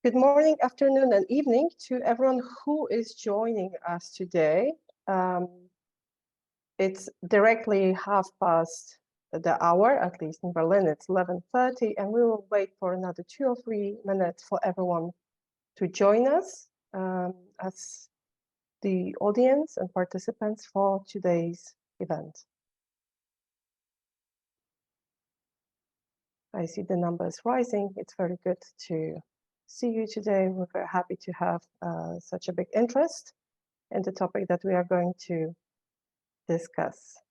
Good morning, afternoon, and evening to everyone who is joining us today. It's directly 1/2 the hour, at least in Berlin, it's 11:30, and we will wait for another 2 or 3 minutes for everyone to join us as the audience and participants for today's event. I see the numbers rising. It's very good to see you today. We're very happy to have such a big interest in the topic that we are going to discuss.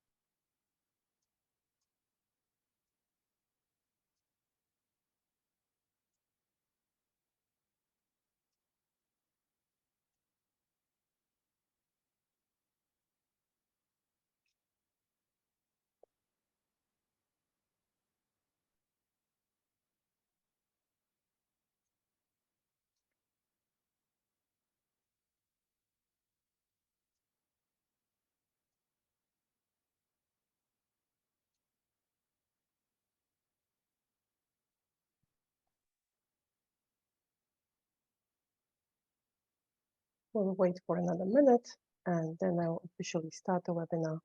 We'll wait for another minute, and then I'll officially start the webinar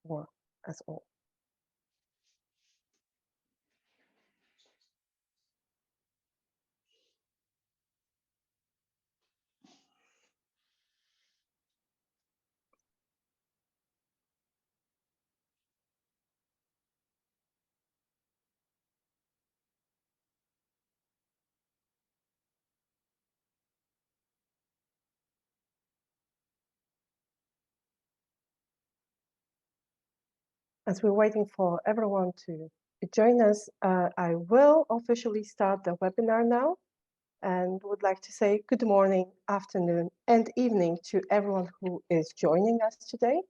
for us all. As we're waiting for everyone to join us, I will officially start the webinar now and would like to say good morning, afternoon, and evening to everyone who is joining us today.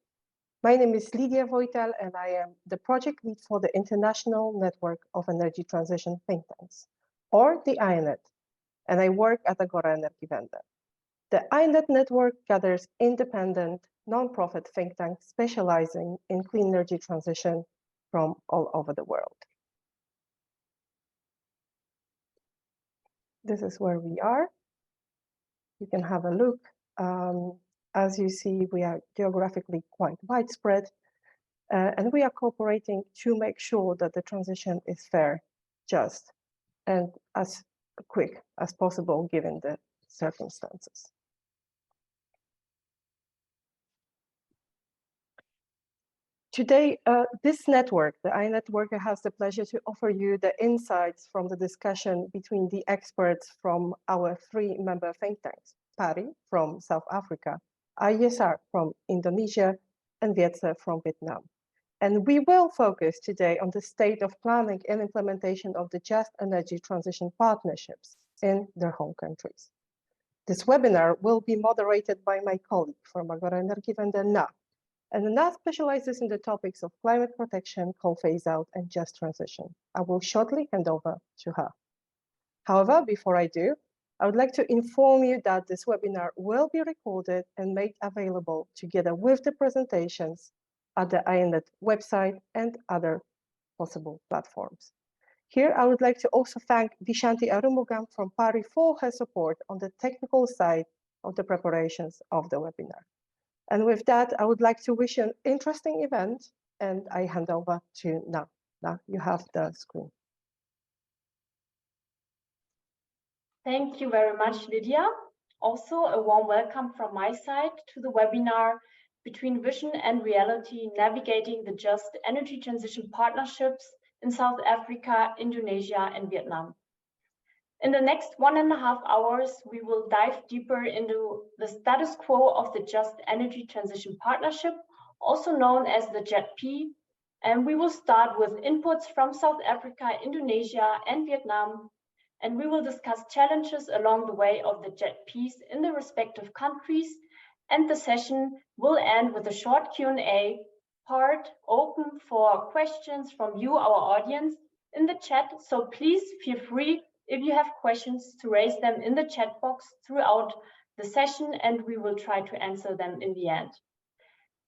My name is Lydia Voitel, and I am the project lead for the International Network of Energy Transition Think Tanks, or the INETTT, and I work at Agora Energiewende. The INETTT network gathers independent, non-profit think tanks specializing in clean energy transition from all over the world. This is where we are. You can have a look. As you see, we are geographically quite widespread, and we are cooperating to make sure that the transition is fair, just, and as quick as possible given the circumstances. Today, this network, the INETTT worker, has the pleasure to offer you the insights from the discussion between the experts from our 3 member think tanks, PARI from South Africa, IESR from Indonesia, and VIETSE from Vietnam. And we will focus today on the state of planning and implementation of the just energy transition partnerships in their home countries. This webinar will be moderated by my colleague from Agora Energiewende, Na. And Na specializes in the topics of climate protection, coal phase out, and just transition. I will shortly hand over to her. However, before I do, I would like to inform you that this webinar will be recorded and made available together with the presentations at the INETTT website and other possible platforms. Here, I would like to also thank Vishanti Arumugam from PARI for her support on the technical side of the preparations of the webinar. And with that, I would like to wish you an interesting event, and I hand over to Na. Na, you have the screen. Thank you very much, Lydia. Also, a warm welcome from my side to the webinar Between Vision and Reality, Navigating the Just Energy Transition Partnerships in South Africa, Indonesia, and Vietnam. In the next 1.5 hours, we will dive deeper into the status quo of the Just Energy Transition Partnership, also known as the JETP, and we will start with inputs from South Africa, Indonesia, and Vietnam, and we will discuss challenges along the way of the JETPs in the respective countries, and the session will end with a short Q&A part open for questions from you, our audience, in the chat, so please feel free if you have questions to raise them in the chat box throughout the session, and we will try to answer them in the end.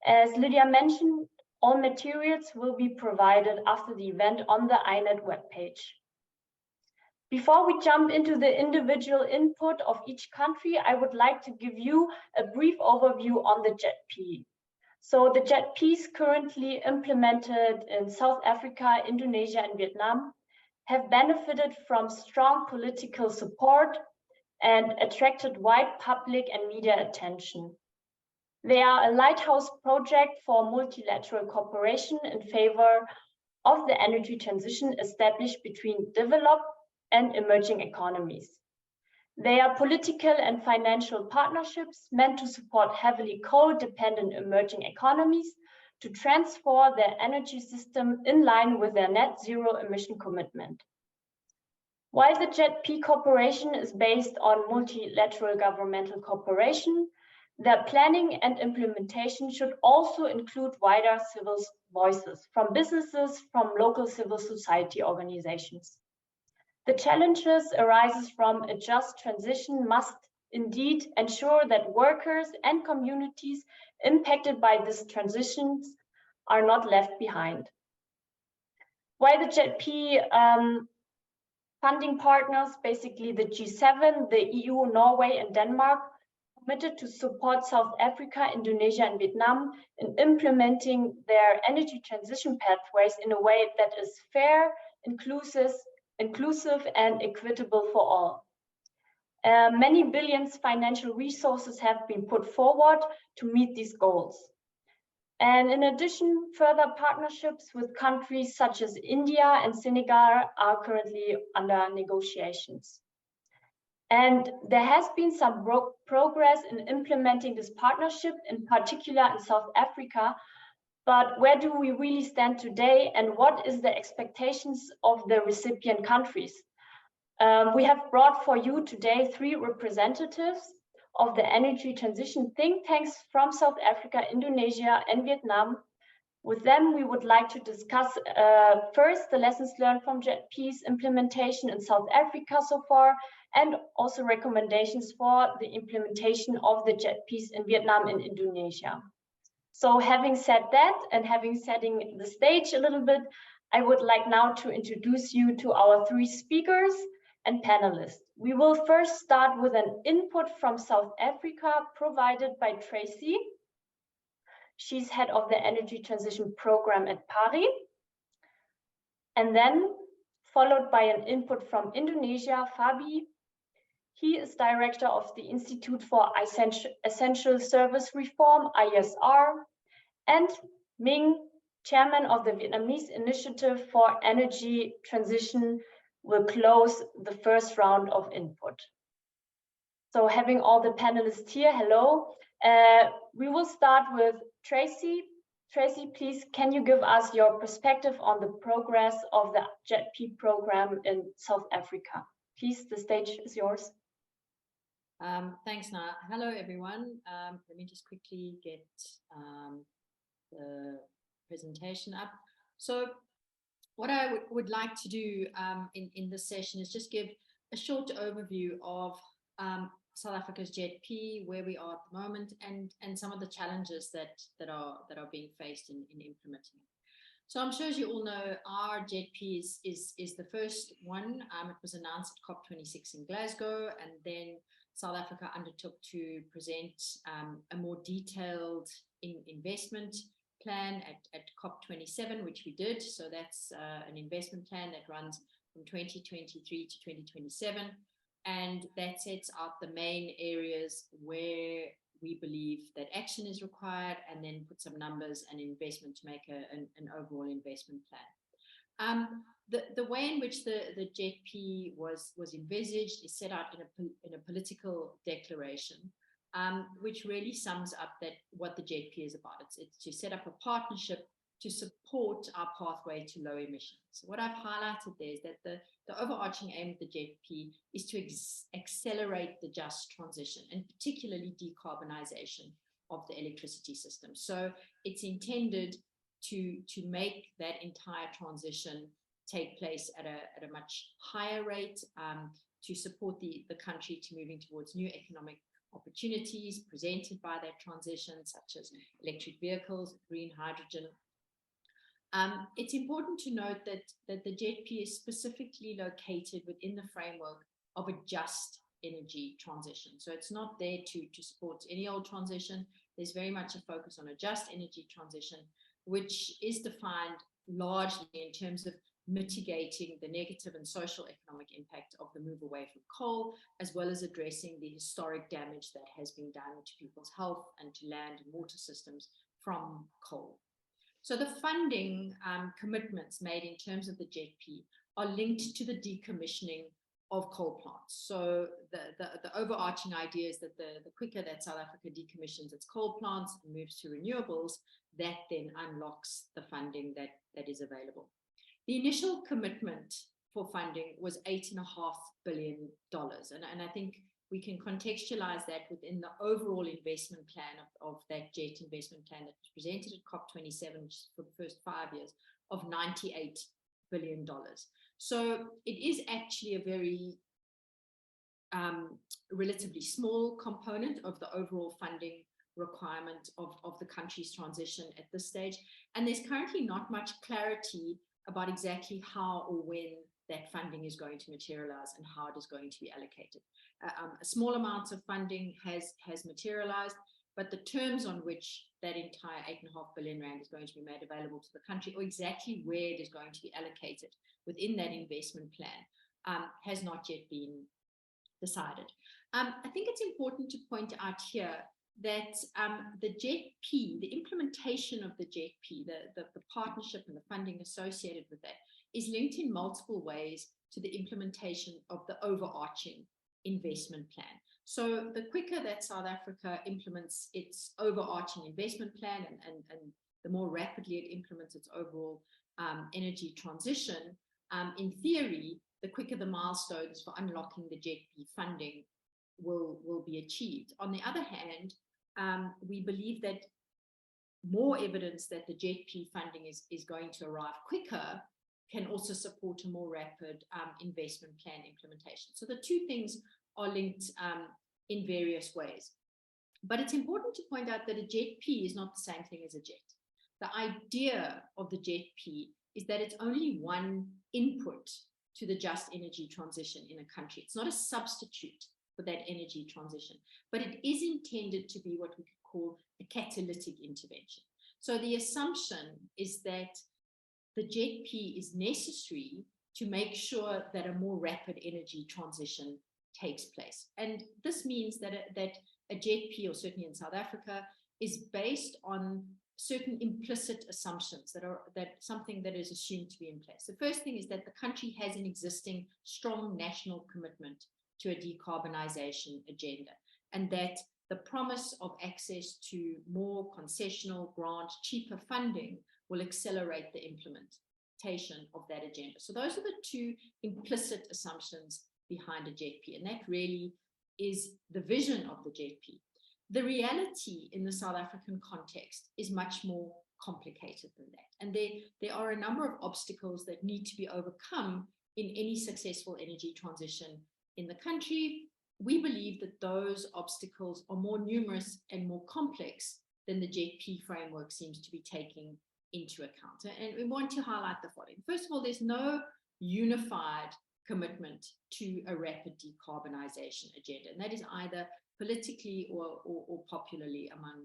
As Lydia mentioned, all materials will be provided after the event on the INETTT webpage. Before we jump into the individual input of each country, I would like to give you a brief overview on the JETP. So the JETPs currently implemented in South Africa, Indonesia, and Vietnam have benefited from strong political support and attracted wide public and media attention. They are a lighthouse project for multilateral cooperation in favor of the energy transition established between developed and emerging economies. They are political and financial partnerships meant to support heavily coal-dependent emerging economies to transform their energy system in line with their net zero emission commitment. While the JETP cooperation is based on multilateral governmental cooperation, their planning and implementation should also include wider civil voices from businesses, from local civil society organizations. The challenges arises from a just transition must indeed ensure that workers and communities impacted by these transitions are not left behind. While the JETP funding partners, basically the G7, the EU, Norway, and Denmark, committed to support South Africa, Indonesia, and Vietnam in implementing their energy transition pathways in a way that is fair, inclusive, and equitable for all. Many billions financial resources have been put forward to meet these goals. And in addition, further partnerships with countries such as India and Senegal are currently under negotiations. And there has been some progress in implementing this partnership, in particular in South Africa. But where do we really stand today, and what is the expectations of the recipient countries? We have brought for you today 3 representatives of the energy transition think tanks from South Africa, Indonesia, and Vietnam. With them, we would like to discuss first the lessons learned from JETP's implementation in South Africa so far, and also recommendations for the implementation of the JETPs in Vietnam and Indonesia. So having said that, and having setting the stage a little bit, I would like now to introduce you to our 3 speakers and panelists. We will first start with an input from South Africa provided by Tracy. She's head of the Energy Transition Program at PARI. And then followed by an input from Indonesia, Fabby. He is director of the Institute for Essential Service Reform, IESR, and Minh, chairman of the Vietnamese Initiative for Energy Transition, will close the first round of input. So having all the panelists here, hello. We will start with Tracy. Tracy, please, can you give us your perspective on the progress of the JETP program in South Africa? Please, the stage is yours. Thanks, Na. Hello, everyone. Let me just quickly get the presentation up. So what I would like to do in this session is just give a short overview of South Africa's JETP, where we are at the moment, and some of the challenges that are being faced in implementing it. So I'm sure as you all know, our JETP is the first one. It was announced at COP26 in Glasgow, and then South Africa undertook to present a more detailed investment plan at COP27, which we did. So that's an investment plan that runs from 2023 to 2027. And that sets out the main areas where we believe that action is required, and then put some numbers and investment to make an overall investment plan. The way in which the JETP was envisaged is set out in a political declaration, which really sums up what the JETP is about. It's to set up a partnership to support our pathway to low emissions. So what I've highlighted there is that the overarching aim of the JETP is to accelerate the just transition, and particularly decarbonization of the electricity system. So it's intended to make that entire transition take place at a much higher rate, to support the country to moving towards new economic opportunities presented by that transition, such as electric vehicles, green hydrogen, It's important to note that the JETP is specifically located within the framework of a just energy transition. So it's not there to support any old transition. There's very much a focus on a just energy transition, which is defined largely in terms of mitigating the negative and social economic impact of the move away from coal, as well as addressing the historic damage that has been done to people's health and to land and water systems from coal. So the funding commitments made in terms of the JETP are linked to the decommissioning of coal plants. So the overarching idea is that the quicker that South Africa decommissions its coal plants and moves to renewables, that then unlocks the funding that is available. The initial commitment for funding was $8.5 billion. And I think we can contextualize that within the overall investment plan of that JET investment plan that was presented at COP27, which is for the first 5 years, of $98 billion. So it is actually a very relatively small component of the overall funding requirement of the country's transition at this stage. And there's currently not much clarity about exactly how or when that funding is going to materialize and how it is going to be allocated. A small amount of funding has materialized, but the terms on which that entire R8.5 billion is going to be made available to the country, or exactly where it is going to be allocated within that investment plan, has not yet been decided. I think it's important to point out here that the JETP, the implementation of the JETP, the partnership and the funding associated with that, is linked in multiple ways to the implementation of the overarching investment plan. So the quicker that South Africa implements its overarching investment plan and the more rapidly it implements its overall energy transition, in theory, the quicker the milestones for unlocking the JETP funding will be achieved. On the other hand, we believe that more evidence that the JETP funding is going to arrive quicker can also support a more rapid investment plan implementation. So the two things are linked in various ways. But it's important to point out that a JETP is not the same thing as a JET. The idea of the JETP is that it's only one input to the just energy transition in a country. It's not a substitute for that energy transition, but it is intended to be what we could call a catalytic intervention. So the assumption is that the JETP is necessary to make sure that a more rapid energy transition takes place. And this means that a JETP, or certainly in South Africa, is based on certain implicit assumptions that something that is assumed to be in place. The first thing is that the country has an existing strong national commitment to a decarbonization agenda, and that the promise of access to more concessional grant, cheaper funding will accelerate the implementation of that agenda. So those are the two implicit assumptions behind a JETP, and that really is the vision of the JETP. The reality in the South African context is much more complicated than that. And there are a number of obstacles that need to be overcome in any successful energy transition in the country. We believe that those obstacles are more numerous and more complex than the JETP framework seems to be taking into account. And we want to highlight the following. First of all, there's no unified commitment to a rapid decarbonization agenda, and that is either politically or popularly among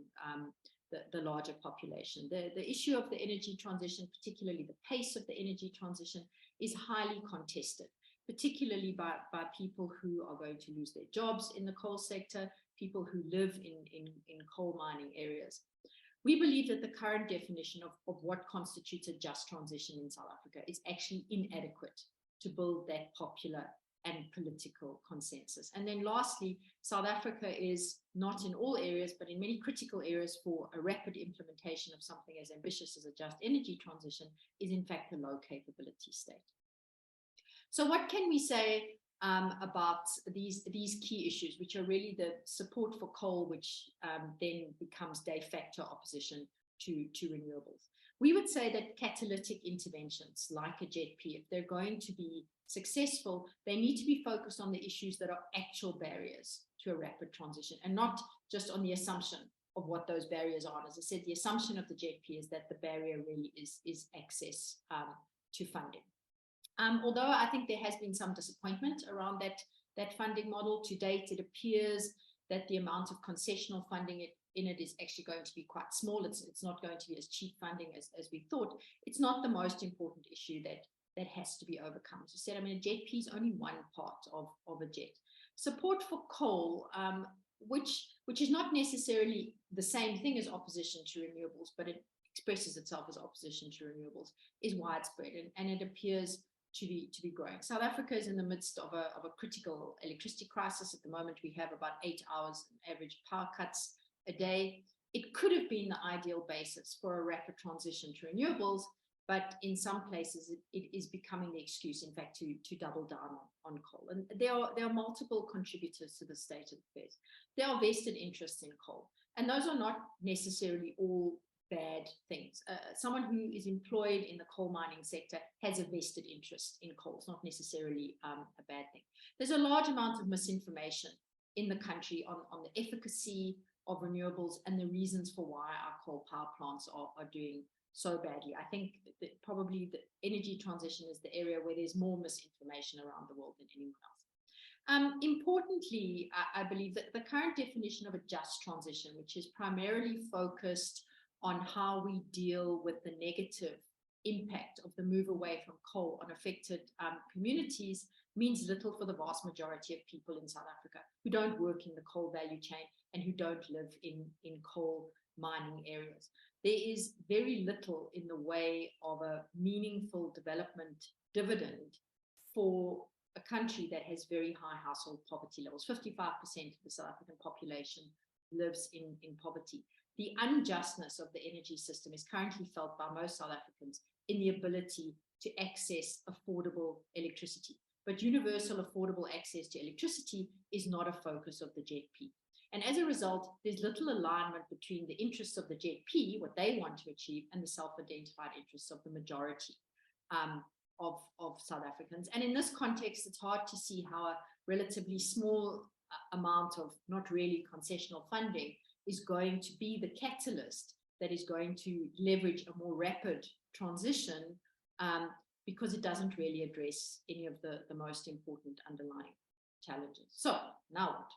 the larger population. The issue of the energy transition, particularly the pace of the energy transition, is highly contested, particularly by people who are going to lose their jobs in the coal sector, people who live in coal mining areas. We believe that the current definition of what constitutes a just transition in South Africa is actually inadequate to build that popular and political consensus. And then lastly, South Africa is not in all areas, but in many critical areas for a rapid implementation of something as ambitious as a just energy transition, is in fact a low capability state. So what can we say about these key issues, which are really the support for coal, which then becomes de facto opposition to renewables? We would say that catalytic interventions like a JETP, if they're going to be successful, they need to be focused on the issues that are actual barriers to a rapid transition, and not just on the assumption what those barriers are. And as I said, the assumption of the JETP is that the barrier really is access to funding. Although I think there has been some disappointment around that funding model to date, it appears that the amount of concessional funding in it is actually going to be quite small. It's not going to be as cheap funding as we thought. It's not the most important issue that has to be overcome. As I said, I mean, a JETP is only one part of a JET. Support for coal, which is not necessarily the same thing as opposition to renewables, but it expresses itself as opposition to renewables, is widespread, and it appears to be growing. South Africa is in the midst of a critical electricity crisis. At the moment, we have about 8 hours average power cuts a day. It could have been the ideal basis for a rapid transition to renewables, but in some places it is becoming the excuse, in fact, to double down on coal. And there are multiple contributors to the state of affairs. There are vested interests in coal, and those are not necessarily all bad things. Someone who is employed in the coal mining sector has a vested interest in coal. It's not necessarily a bad thing. There's a large amount of misinformation in the country on the efficacy of renewables and the reasons for why our coal power plants are doing so badly. I think that probably the energy transition is the area where there's more misinformation around the world than anywhere else. Importantly, I believe that the current definition of a just transition, which is primarily focused on how we deal with the negative impact of the move away from coal on affected communities, means little for the vast majority of people in South Africa who don't work in the coal value chain and who don't live in coal mining areas. There is very little in the way of a meaningful development dividend for a country that has very high household poverty levels. 55% of the South African population lives in poverty. The unjustness of the energy system is currently felt by most South Africans in the ability to access affordable electricity. But universal affordable access to electricity is not a focus of the JETP. And as a result, there's little alignment between the interests of the JETP, what they want to achieve, and the self-identified interests of the majority of South Africans. And in this context, it's hard to see how a relatively small amount of not really concessional funding is going to be the catalyst that is going to leverage a more rapid transition, because it doesn't really address any of the most important underlying challenges. So now what?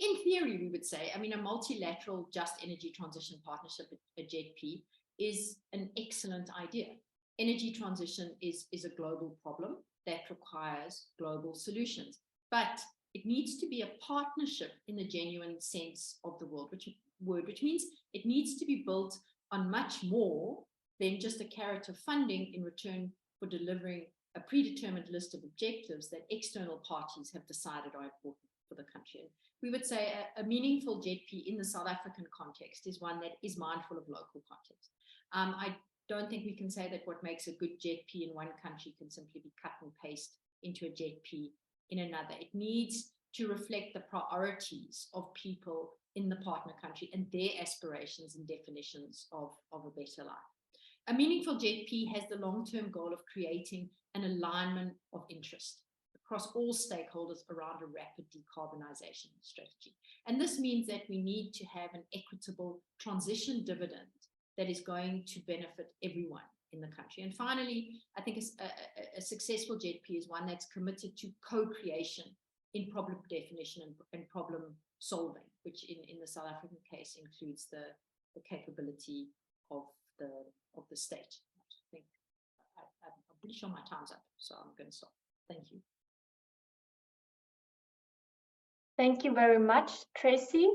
In theory, we would say, I mean, a multilateral just energy transition partnership, a JETP, is an excellent idea. Energy transition is a global problem that requires global solutions, but it needs to be a partnership in the genuine sense of the word, which means it needs to be built on much more than just a carrot of funding in return for delivering a predetermined list of objectives that external parties have decided are important for the country. And we would say a meaningful JETP in the South African context is one that is mindful of local context. I don't think we can say that what makes a good JETP in one country can simply be cut and paste into a JETP in another. It needs to reflect the priorities of people in the partner country and their aspirations and definitions of a better life. A meaningful JETP has the long-term goal of creating an alignment of interest across all stakeholders around a rapid decarbonization strategy. And this means that we need to have an equitable transition dividend that is going to benefit everyone in the country. And finally, I think a successful JETP is one that's committed to co-creation in problem definition and problem solving, which in the South African case includes the capability of the state. I think I'm pretty sure my time's up, so I'm going to stop. Thank you. Thank you very much, Tracy.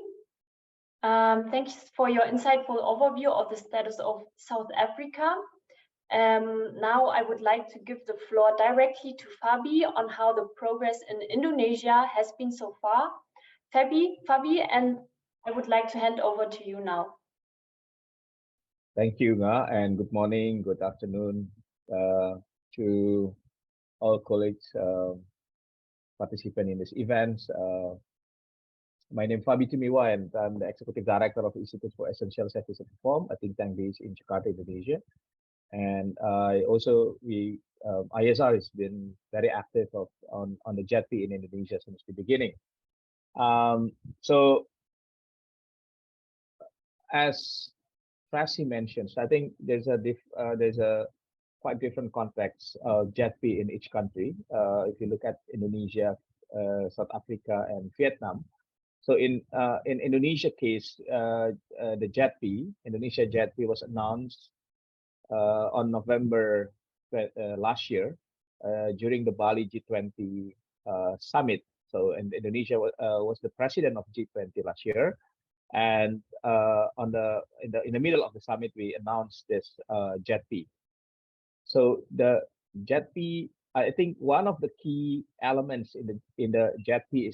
Thanks for your insightful overview of the status of South Africa. Now I would like to give the floor directly to Fabby on how the progress in Indonesia has been so far. Fabby, and I would like to hand over to you now. Thank you, Nga, and good morning, good afternoon to all colleagues participants in this event. My name is Fabby Tumiwa, and I'm the Executive Director of Institute for Essential Services and Reform, a think tank based in Jakarta, Indonesia. And IESR has been very active on the JETP in Indonesia since the beginning. So as Tracy mentioned, I think there's a quite different context of JETP in each country. If you look at Indonesia, South Africa, and Vietnam. So in Indonesia case, the JETP, Indonesia JETP was announced on November last year during the Bali G20 summit. So Indonesia was the president of G20 last year, and in the middle of the summit we announced this JETP. So the JETP, I think one of the key elements in the JETP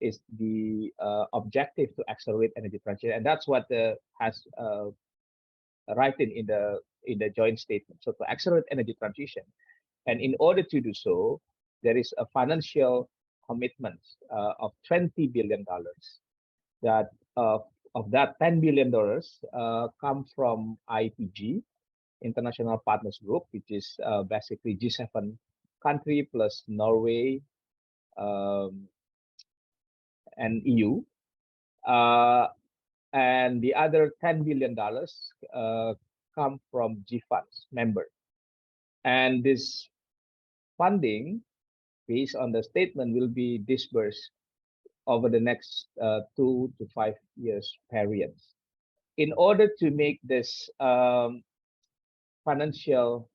is the objective to accelerate energy transition, and that's what has written in the joint statement. So to accelerate energy transition, and in order to do so, there is a financial commitment of $20 billion. That of that $10 billion come from IPG, International Partners Group, which is basically G7 country plus Norway and EU. And the other $10 billion come from G funds member. And this funding, based on the statement, will be disbursed over the next 2 to 5 years periods. In order to make this financial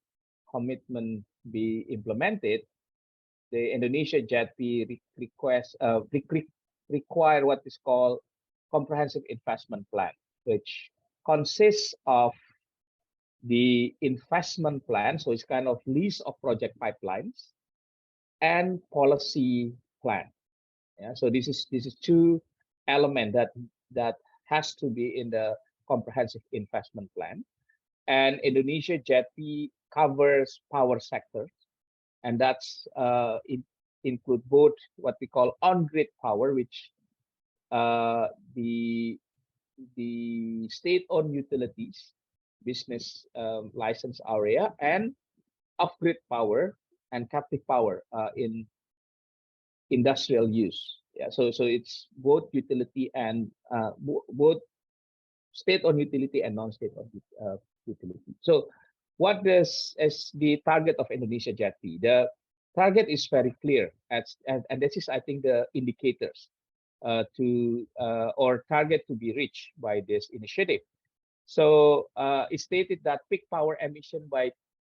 commitment be implemented, the Indonesia JETP require what is called comprehensive investment plan, which consists of the investment plan, so it's kind of list of project pipelines, and policy plan. Yeah, so this is two elements that has to be in the comprehensive investment plan. And Indonesia JETP covers power sector, and that's include both what we call on-grid power, which the state-owned utilities business license area, and off-grid power and captive power in industrial use. Yeah, so it's both utility and both state-owned utility and non-state-owned utility. So what is the target of Indonesia JETP? The target is very clear, and this is, I think, the indicators or target to be reached by this initiative. So it stated that peak power emission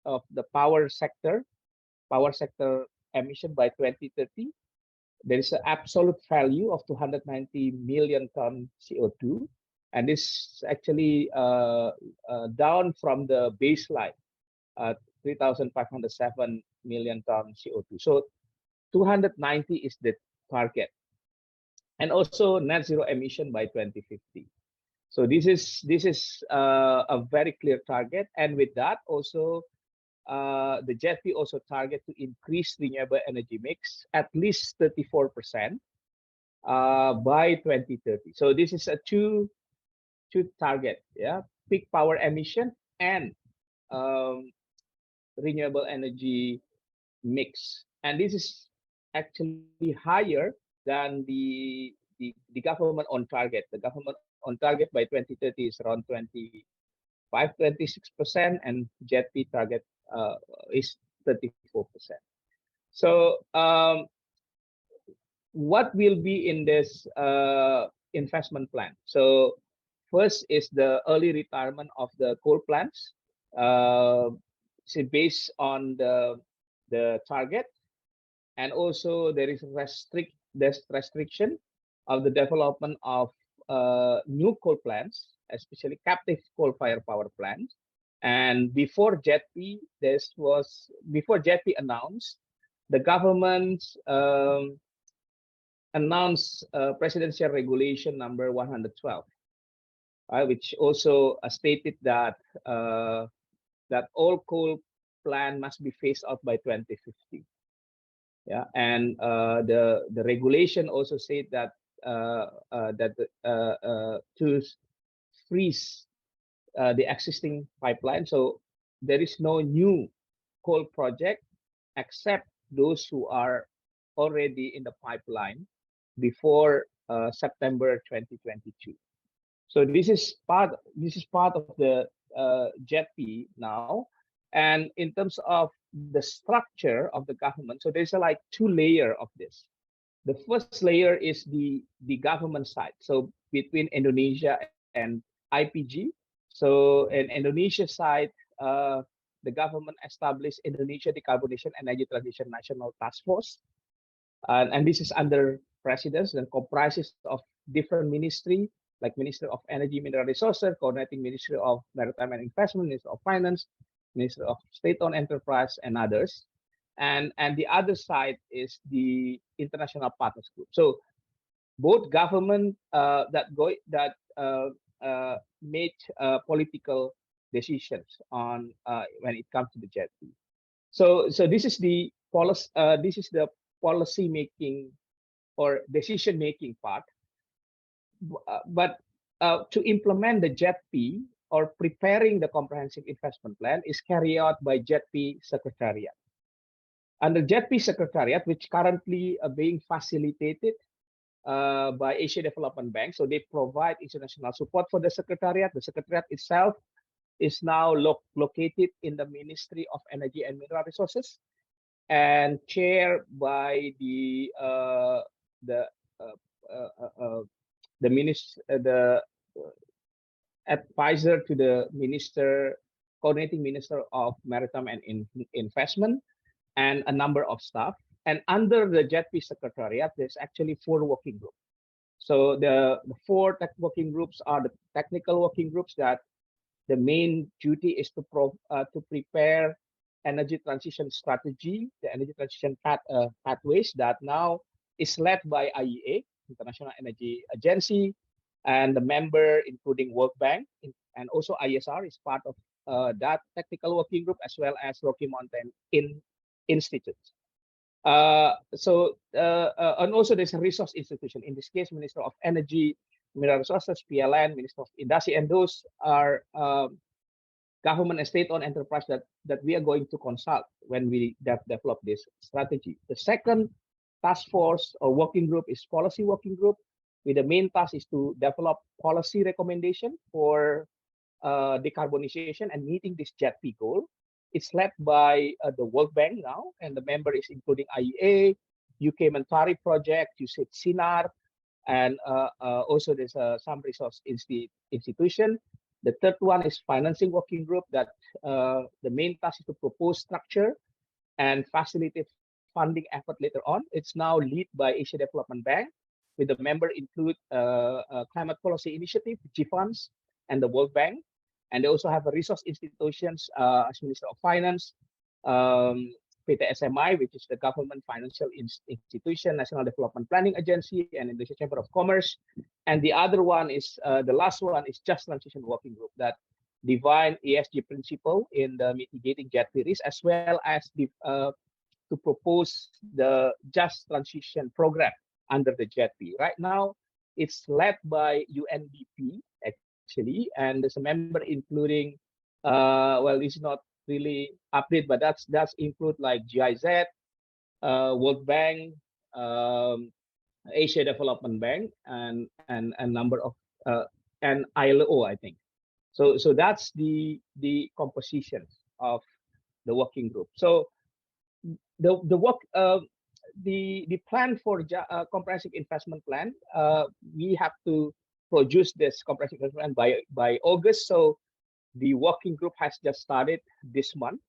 of the power sector emission by 2030, there is an absolute value of 290 million ton CO2, and this is actually down from the baseline 3,507 million ton CO2. So 290 is the target, and also net zero emission by 2050. So this is a very clear target, and with that also the JETP also target to increase renewable energy mix at least 34% by 2030. So this is a two target, yeah, peak power emission and renewable energy mix, and this is actually higher than the government on target. The government on target by 2030 is around 26%, and JETP target is 34%. So what will be in this investment plan? So first is the early retirement of the coal plants, so based on the target, and also there is restriction of the development of new coal plants, especially captive coal-fired power plants. And before JETP announced, the government announced presidential regulation number 112, which also stated that that all coal plant must be phased out by 2050. Yeah, and the regulation also said that to freeze the existing pipeline. So there is no new coal project except those who are already in the pipeline before September 2022. So this is part of the JETP now. And in terms of the structure of the government, so there's like two layers of this. The first layer is the government side. So between Indonesia and IPG. So in Indonesia side, the government established Indonesia Decarbonization Energy Transition National Task Force. And this is under presidents and comprises of different ministry, like Minister of Energy, Mineral Resources, coordinating Ministry of Maritime and Investment, Minister of Finance, Minister of State-owned Enterprise, and others. And the other side is the International Partners Group. So both government made political decisions on when it comes to the JETP. So this is the policy making or decision making part. But to implement the JETP or preparing the comprehensive investment plan is carried out by JETP Secretariat. Under JETP Secretariat, which currently are being facilitated by Asia Development Bank, so they provide international support for the Secretariat. The Secretariat itself is now located in the Ministry of Energy and Mineral Resources, and chaired by the advisor to the coordinating minister of Maritime and Investment, and a number of staff. And under the JETP Secretariat, there's actually 4 working groups. So the 4 working groups are the technical working groups that the main duty is to prepare energy transition strategy, the energy transition pathways that now is led by IEA, International Energy Agency, and the member including World Bank, and also IESR is part of that technical working group, as well as Rocky Mountain Institute. And also there's a resource institution, in this case, Minister of Energy, Mineral Resources, PLN, Minister of Industry, and those are government and state-owned enterprise that we are going to consult when we develop this strategy. The second task force or working group is policy working group, with the main task is to develop policy recommendation for decarbonization and meeting this JETP goal. It's led by the World Bank now, and the member is including IEA, UK PARI project, USAID SINAR, and also there's some resource institution. The third one is financing working group that the main task is to propose structure and facilitate funding effort later on. It's now led by Asia Development Bank, with the member include Climate Policy Initiative, GFunds, and the World Bank. And they also have a resource institutions as Minister of Finance, PTSMI, which is the Government Financial Institution, National Development Planning Agency, and Indonesia Chamber of Commerce. And the other one is, the last one is Just Transition Working Group that define ESG principle in the mitigating JETP risk, as well as to propose the Just Transition Program under the JETP. Right now, it's led by UNDP, actually, and there's a member including, well, it's not really update, but that's include like GIZ, World Bank, Asia Development Bank, and a number of and ILO, I think. So that's the composition of the working group. So the plan for comprehensive investment plan, we have to produce this comprehensive investment plan by August. So the working group has just started this month,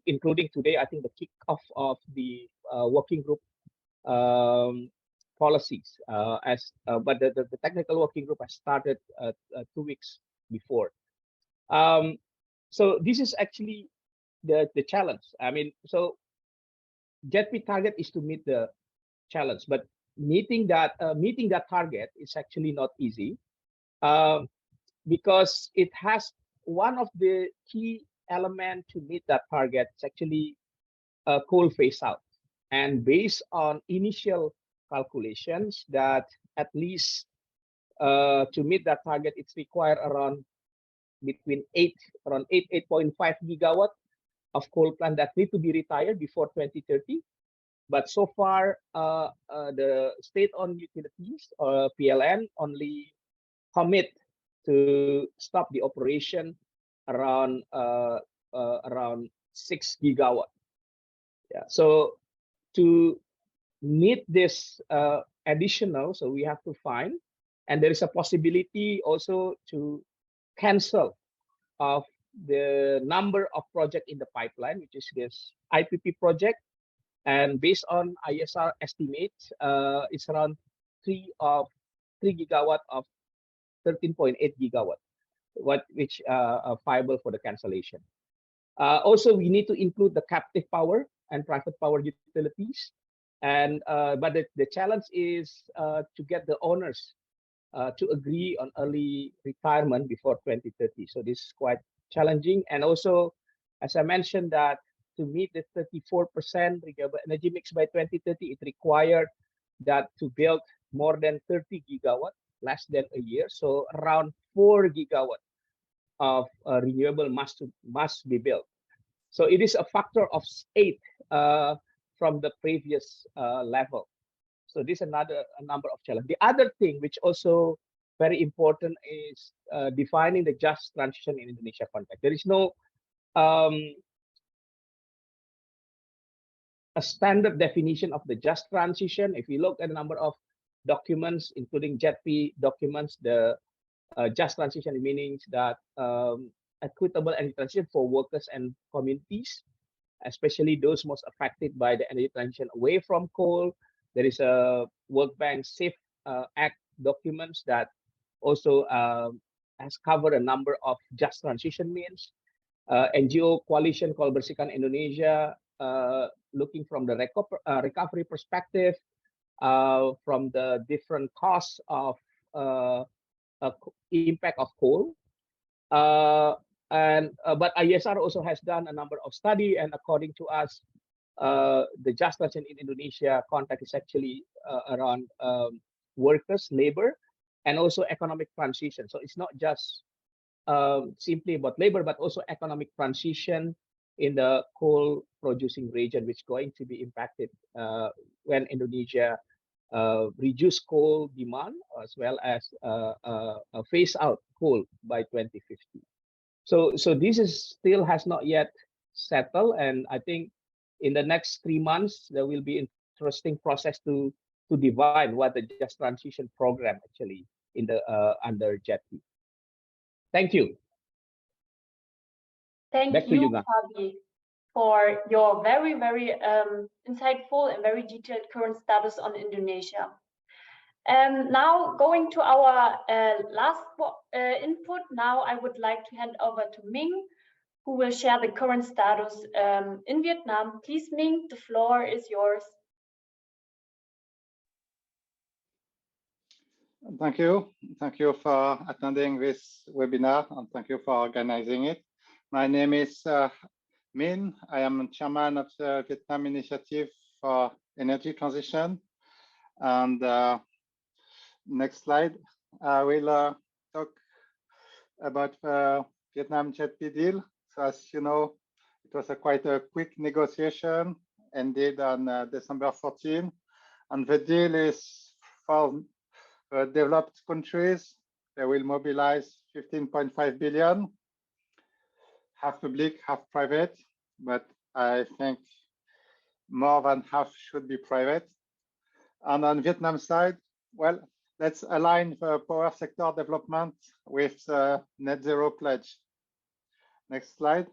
including today, I think, the kickoff of the working group policies. But the technical working group has started 2 weeks before. So this is actually the challenge. I mean, so JETP target is to meet the challenge, but meeting that target is actually not easy, because it has one of the key elements to meet that target. It's actually a coal phase out, and based on initial calculations that at least to meet that target, it's required around between 8.5 gigawatt of coal plant that need to be retired before 2030. But so far, the state-owned utilities, PLN, only commit to stop the operation around 6 gigawatt. Yeah. So to meet this additional, so we have to find, and there is a possibility also to cancel of the number of project in the pipeline, which is this IPP project. And based on IESR estimates, it's around 3 gigawatt of 13.8 gigawatt, which are viable for the cancellation. Also, we need to include the captive power and private power utilities. And but the challenge is to get the owners to agree on early retirement before 2030. So this is quite challenging. And also, as I mentioned, that to meet the 34% renewable energy mix by 2030, it required that to build more than 30 gigawatt, less than a year. So around 4 gigawatt of renewable must be built. So it is a factor of 8 from the previous level. So this is a number of challenges. The other thing which also very important is defining the just transition in Indonesia context. There is no a standard definition of the just transition. If you look at the number of documents, including JETP documents, the just transition means that equitable energy transition for workers and communities, especially those most affected by the energy transition away from coal. There is a World Bank Safe Act documents that also has covered a number of just transition means. NGO coalition called Bersihkan Indonesia, looking from the recovery perspective, from the different costs of impact of coal. But IESR also has done a number of studies, and according to us, the just transition in Indonesia context is actually around workers, labor, and also economic transition. So it's not just simply about labor, but also economic transition in the coal producing region, which is going to be impacted when Indonesia reduce coal demand, as well as phase out coal by 2050. So this is still has not yet settled, and I think in the next 3 months there will be interesting process to define what the just transition program actually in the under JETP. Thank you. Thank you, Fabby, for your very, very insightful and very detailed current status on Indonesia. Now going to our last input, now I would like to hand over to Minh, who will share the current status in Vietnam. Please, Minh, the floor is yours. Thank you. Thank you for attending this webinar, and thank you for organizing it. My name is Minh. I am chairman of the Vietnam Initiative for Energy Transition. And next slide, I will talk about the Vietnam JETP deal. So as you know, it was quite a quick negotiation, ended on December 14. And the deal is for developed countries. They will mobilize 15.5 billion, half public, half private, but I think more than half should be private. And on Vietnam side, well, let's align the power sector development with the net zero pledge. Next slide.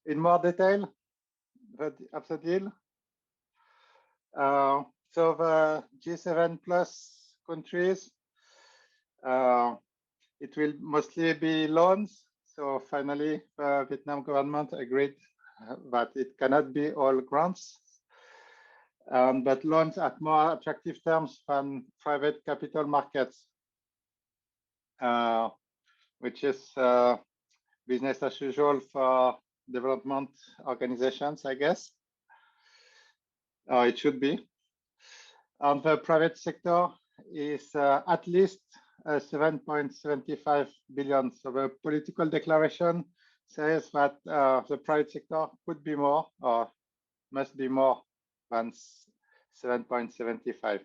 In more detail of the deal. So the G7 plus countries, it will mostly be loans. So finally, the Vietnam government agreed that it cannot be all grants, but loans at more attractive terms than private capital markets, which is business as usual for development organizations, I guess. It should be. And the private sector is at least 7.75 billion. So the political declaration says that the private sector could be more or must be more than 7.75.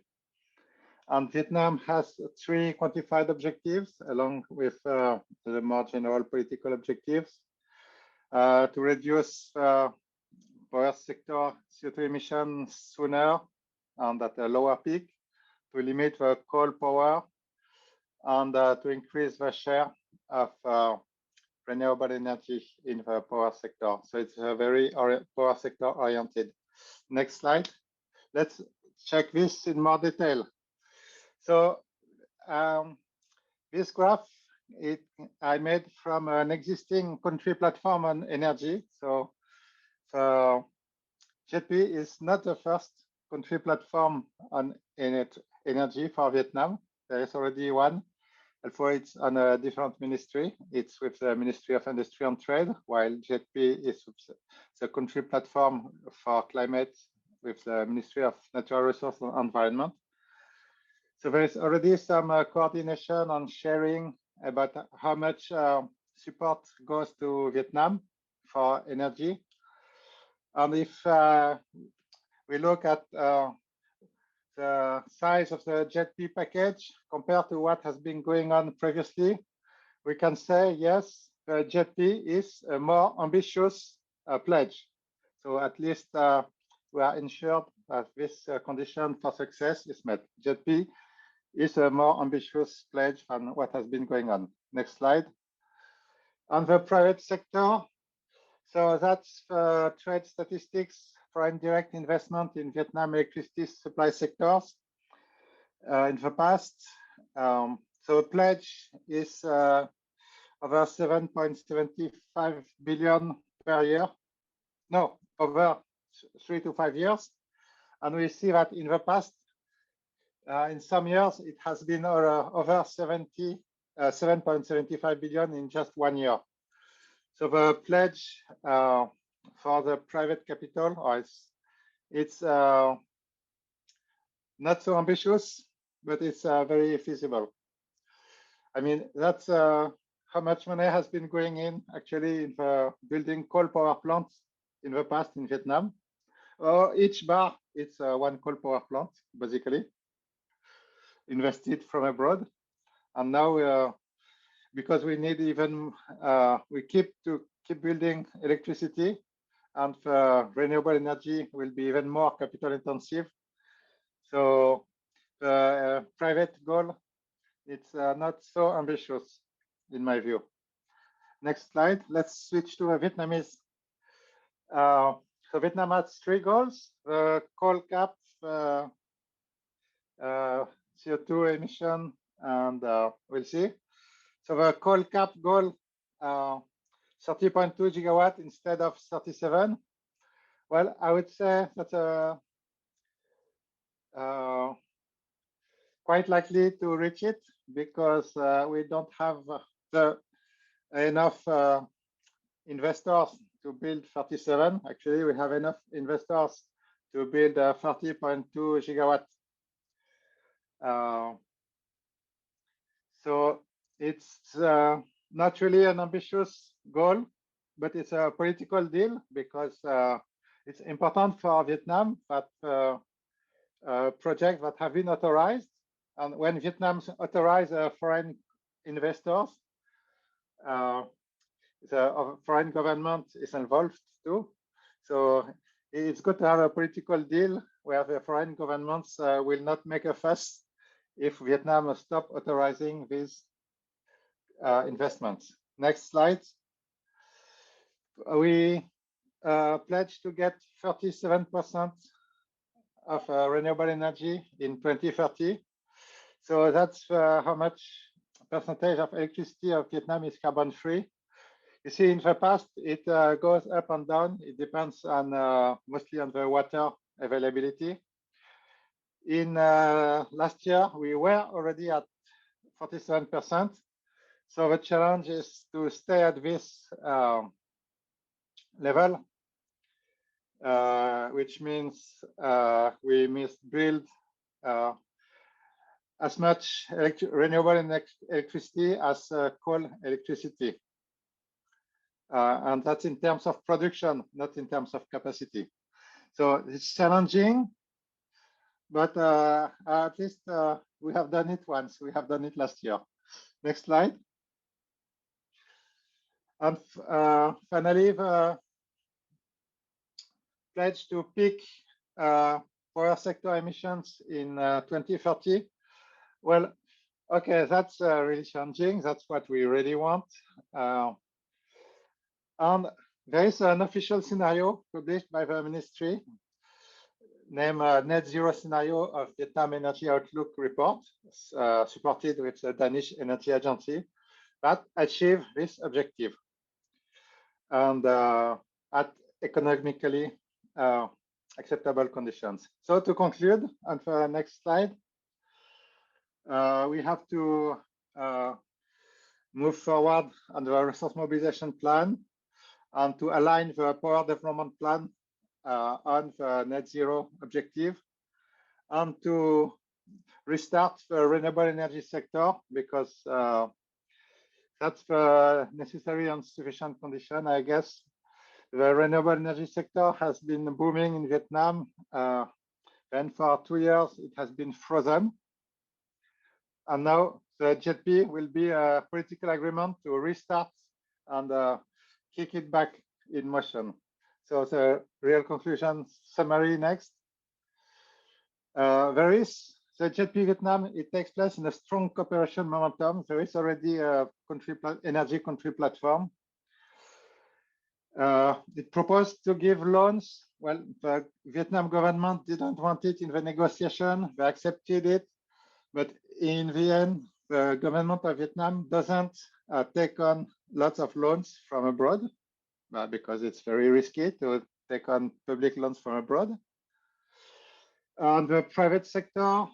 And Vietnam has 3 quantified objectives along with the more general political objectives to reduce power sector CO2 emissions sooner and at a lower peak, to limit the coal power, and to increase the share of renewable energy in the power sector. So it's a very power sector oriented. Next slide. Let's check this in more detail. So this graph I made from an existing country platform on energy. So JETP is not the first country platform on energy for Vietnam. There is already one. Therefore, it's on a different ministry. It's with the Ministry of Industry and Trade, while JETP is with the country platform for climate with the Ministry of Natural Resources and Environment. So there is already some coordination and sharing about how much support goes to Vietnam for energy. And if we look at the size of the JETP package compared to what has been going on previously, we can say, yes, the JETP is a more ambitious pledge. So at least we are ensured that this condition for success is met. JETP is a more ambitious pledge than what has been going on. Next slide. On the private sector, so that's trade statistics for indirect investment in Vietnam electricity supply sectors in the past. So the pledge is over 7.75 billion per year. No, over 3 to 5 years. And we see that in the past, in some years, it has been over 7.75 billion in just 1 year. So the pledge for the private capital, it's not so ambitious, but it's very feasible. I mean, that's how much money has been going in actually in the building coal power plants in the past in Vietnam. Each bar, it's one coal power plant, basically, invested from abroad. And now, because we need even, we keep building electricity, and renewable energy will be even more capital intensive. So the private goal, it's not so ambitious in my view. Next slide. Let's switch to a Vietnamese. So Vietnam has 3 goals: the coal cap, CO2 emission, and we'll see. So the coal cap goal, 30.2 gigawatt instead of 37. Well, I would say that's quite likely to reach it, because we don't have enough investors to build 37. Actually, we have enough investors to build 30.2 gigawatt. So it's not really an ambitious goal, but it's a political deal, because it's important for Vietnam that projects that have been authorized, and when Vietnam authorizes foreign investors, the foreign government is involved too. So it's good to have a political deal where the foreign governments will not make a fuss if Vietnam stop authorizing these investments. Next slide. We pledge to get 37% of renewable energy in 2030. So that's how much percentage of electricity of Vietnam is carbon free. You see, in the past, it goes up and down. It depends on mostly on the water availability. In last year, we were already at 47%. So the challenge is to stay at this level, which means we must build as much renewable electricity as coal electricity. And that's in terms of production, not in terms of capacity. So it's challenging, but at least we have done it once. We have done it last year. Next slide. And finally, the pledge to peak power sector emissions in 2030. Well, okay, that's really challenging. That's what we really want. And there is an official scenario published by the ministry named Net Zero Scenario of Vietnam Energy Outlook Report, supported with the Danish Energy Agency, that achieve this objective and at economically acceptable conditions. So to conclude, on the next slide, we have to move forward on the resource mobilization plan and to align the power development plan on the net zero objective, and to restart the renewable energy sector, because that's the necessary and sufficient condition, I guess. The renewable energy sector has been booming in Vietnam. Then for 2 years, it has been frozen. And now the JETP will be a political agreement to restart and kick it back in motion. So the real conclusion summary next. There is the JETP Vietnam, it takes place in a strong cooperation momentum. There is already a energy country platform. It proposed to give loans. Well, the Vietnam government didn't want it in the negotiation. They accepted it. But in the end, the government of Vietnam doesn't take on lots of loans from abroad, because it's very risky to take on public loans from abroad. On the private sector,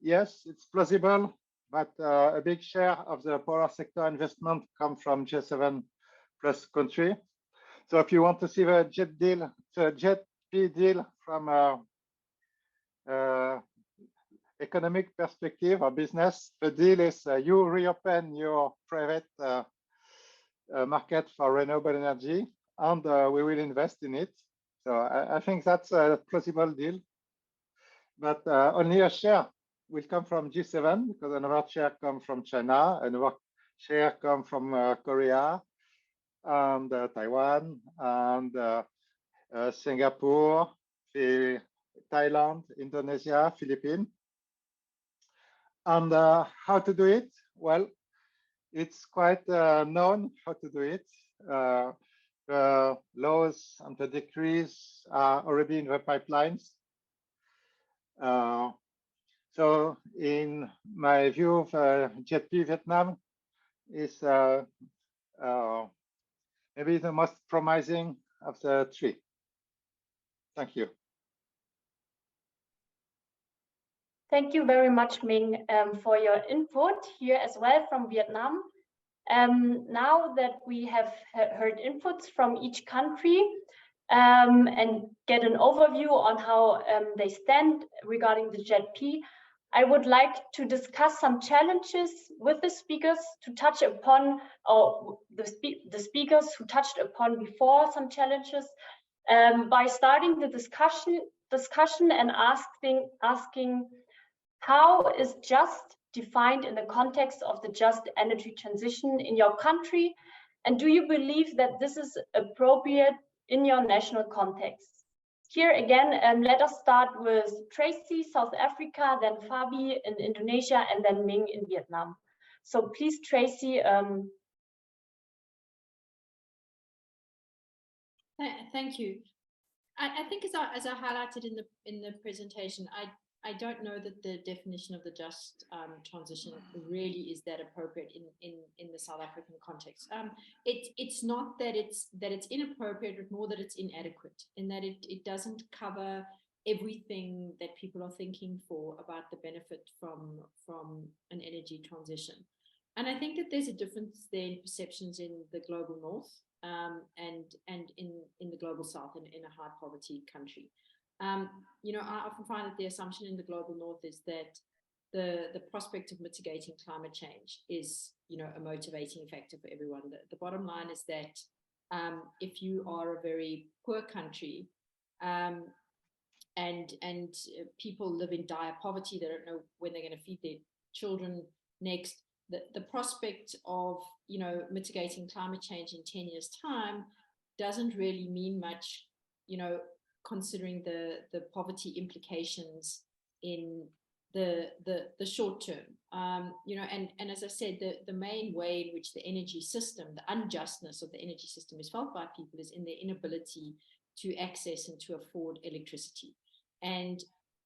yes, it's plausible, but a big share of the power sector investment comes from G7 plus country. So if you want to see the JETP deal from economic perspective or business, the deal is you reopen your private market for renewable energy, and we will invest in it. So I think that's a plausible deal. But only a share will come from G7, because another share comes from China, another share comes from Korea, and Taiwan, and Singapore, Thailand, Indonesia, Philippines. And how to do it? Well, it's quite known how to do it. The laws and the decrees are already in the pipelines. So in my view, JETP Vietnam is maybe the most promising of the three. Thank you. Thank you very much, Minh, for your input here as well from Vietnam. Now that we have heard inputs from each country and get an overview on how they stand regarding the JETP, I would like to discuss some challenges with the speakers to touch upon, or the speakers who touched upon before some challenges, by starting the discussion and asking how is just defined in the context of the just energy transition in your country, and do you believe that this is appropriate in your national context? Here again, let us start with Tracy, South Africa, then Fabby in Indonesia, and then Minh in Vietnam. So please, Tracy. Thank you. I think as I highlighted in the presentation, I don't know that the definition of the just transition really is that appropriate in the South African context. It's not that it's inappropriate, but more that it's inadequate, in that it doesn't cover everything that people are thinking for about the benefit from an energy transition. And I think that there's a difference there in perceptions in the global north and in the global south, in a high poverty country. You know, I often find that the assumption in the global north is that the prospect of mitigating climate change is, you know, a motivating factor for everyone. The bottom line is that if you are a very poor country, people live in dire poverty. They don't know when they're going to feed their children next. The prospect of, you know, mitigating climate change in 10 years' time doesn't really mean much, you know, considering the poverty implications in the short term. You know, and as I said, the main way in which the energy system, the unjustness of the energy system is felt by people is in their inability to access and to afford electricity. And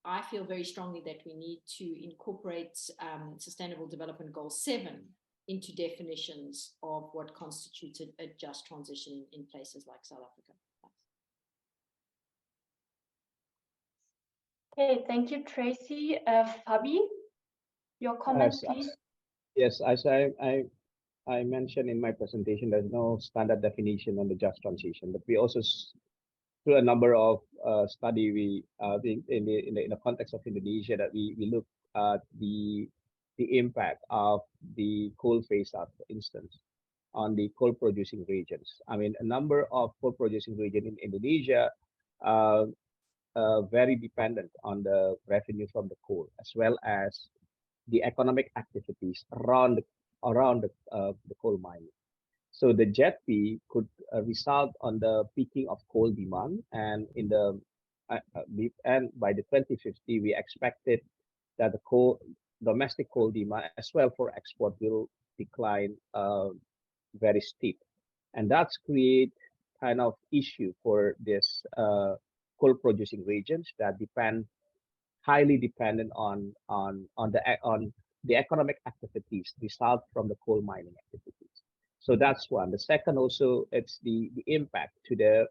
I feel very strongly that we need to incorporate Sustainable Development Goal 7 into definitions of what constitutes a just transition in places like South Africa. Okay, thank you, Tracy. Fabby, your comment, please. Yes, as I mentioned in my presentation, there's no standard definition on the just transition, but we also, through a number of study, we in the context of Indonesia, that we look at the impact of the coal phase out, for instance, on the coal producing regions. I mean, a number of coal producing regions in Indonesia very dependent on the revenue from the coal, as well as the economic activities around the coal mining. So the JETP could result on the peaking of coal demand, and in the and by the 2050, we expected that the domestic coal demand as well for export will decline very steep, and that's create kind of issue for this coal producing regions that highly dependent on the economic activities result from the coal mining activities. So that's one. The second, also, it's the impact to the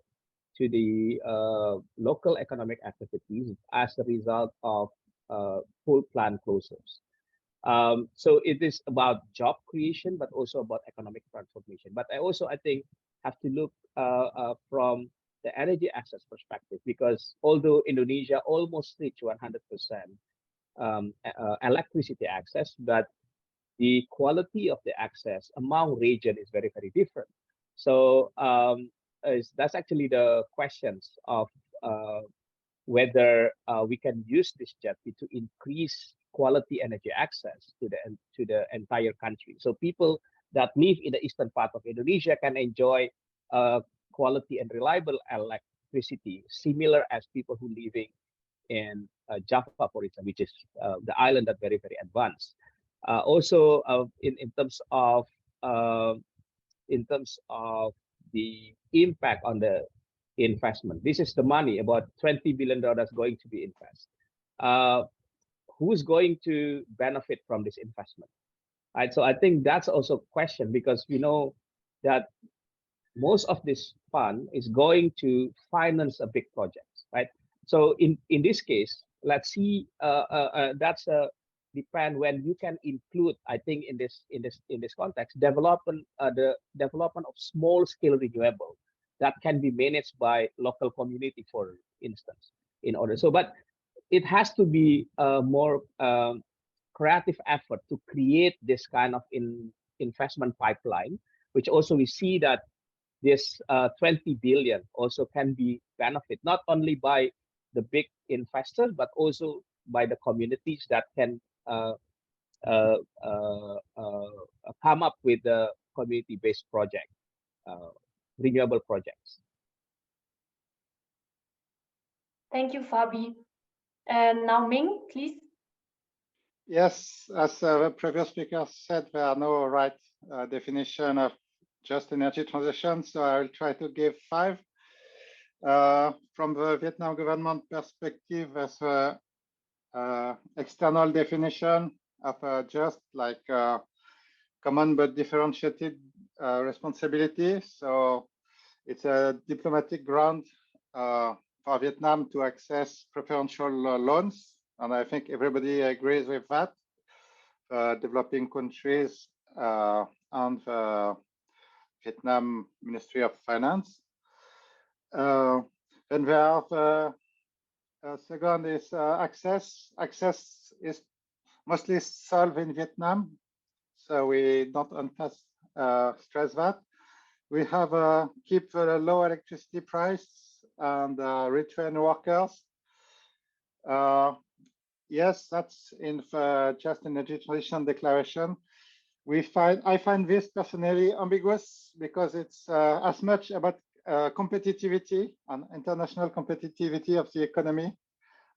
local economic activities as a result of coal plant closures. So it is about job creation, but also about economic transformation. But I think have to look from the energy access perspective, because although Indonesia almost reached 100% electricity access, but the quality of the access among region is very, very different. So that's actually the questions of whether we can use this JETP to increase quality energy access to the entire country. So people that live in the eastern part of Indonesia can enjoy quality and reliable electricity, similar as people who living in Java, for instance, which is the island that very, very advanced. Also, in terms of the impact on the investment, this is the money, about $20 billion going to be invested. Who's going to benefit from this investment? Right. So I think that's also a question, because we know that most of this fund is going to finance a big project, right? So in this case, let's see. That's depend when you can include. I think in this context, development the development of small scale renewable that can be managed by local community, for instance, in order. So, but it has to be a more creative effort to create this kind of investment pipeline, which also we see that this 20 billion also can be benefit not only by the big investors, but also by the communities that can come up with the community-based project, renewable projects. Thank you, Fabby. And now Ming, please. Yes, as the previous speaker said, there are no right definition of just energy transition, so I will try to give 5. From the Vietnam government perspective, there's a external definition of just like common but differentiated responsibility. So it's a diplomatic ground for Vietnam to access preferential loans, and I think everybody agrees with that. Developing countries and the Vietnam Ministry of Finance. Then we have second is access. Access is mostly solved in Vietnam, so we don't stress that. We have keep the low electricity price and retrain workers. Yes, that's in the Just Energy Transition Declaration. I find this personally ambiguous because it's as much about competitivity and international competitivity of the economy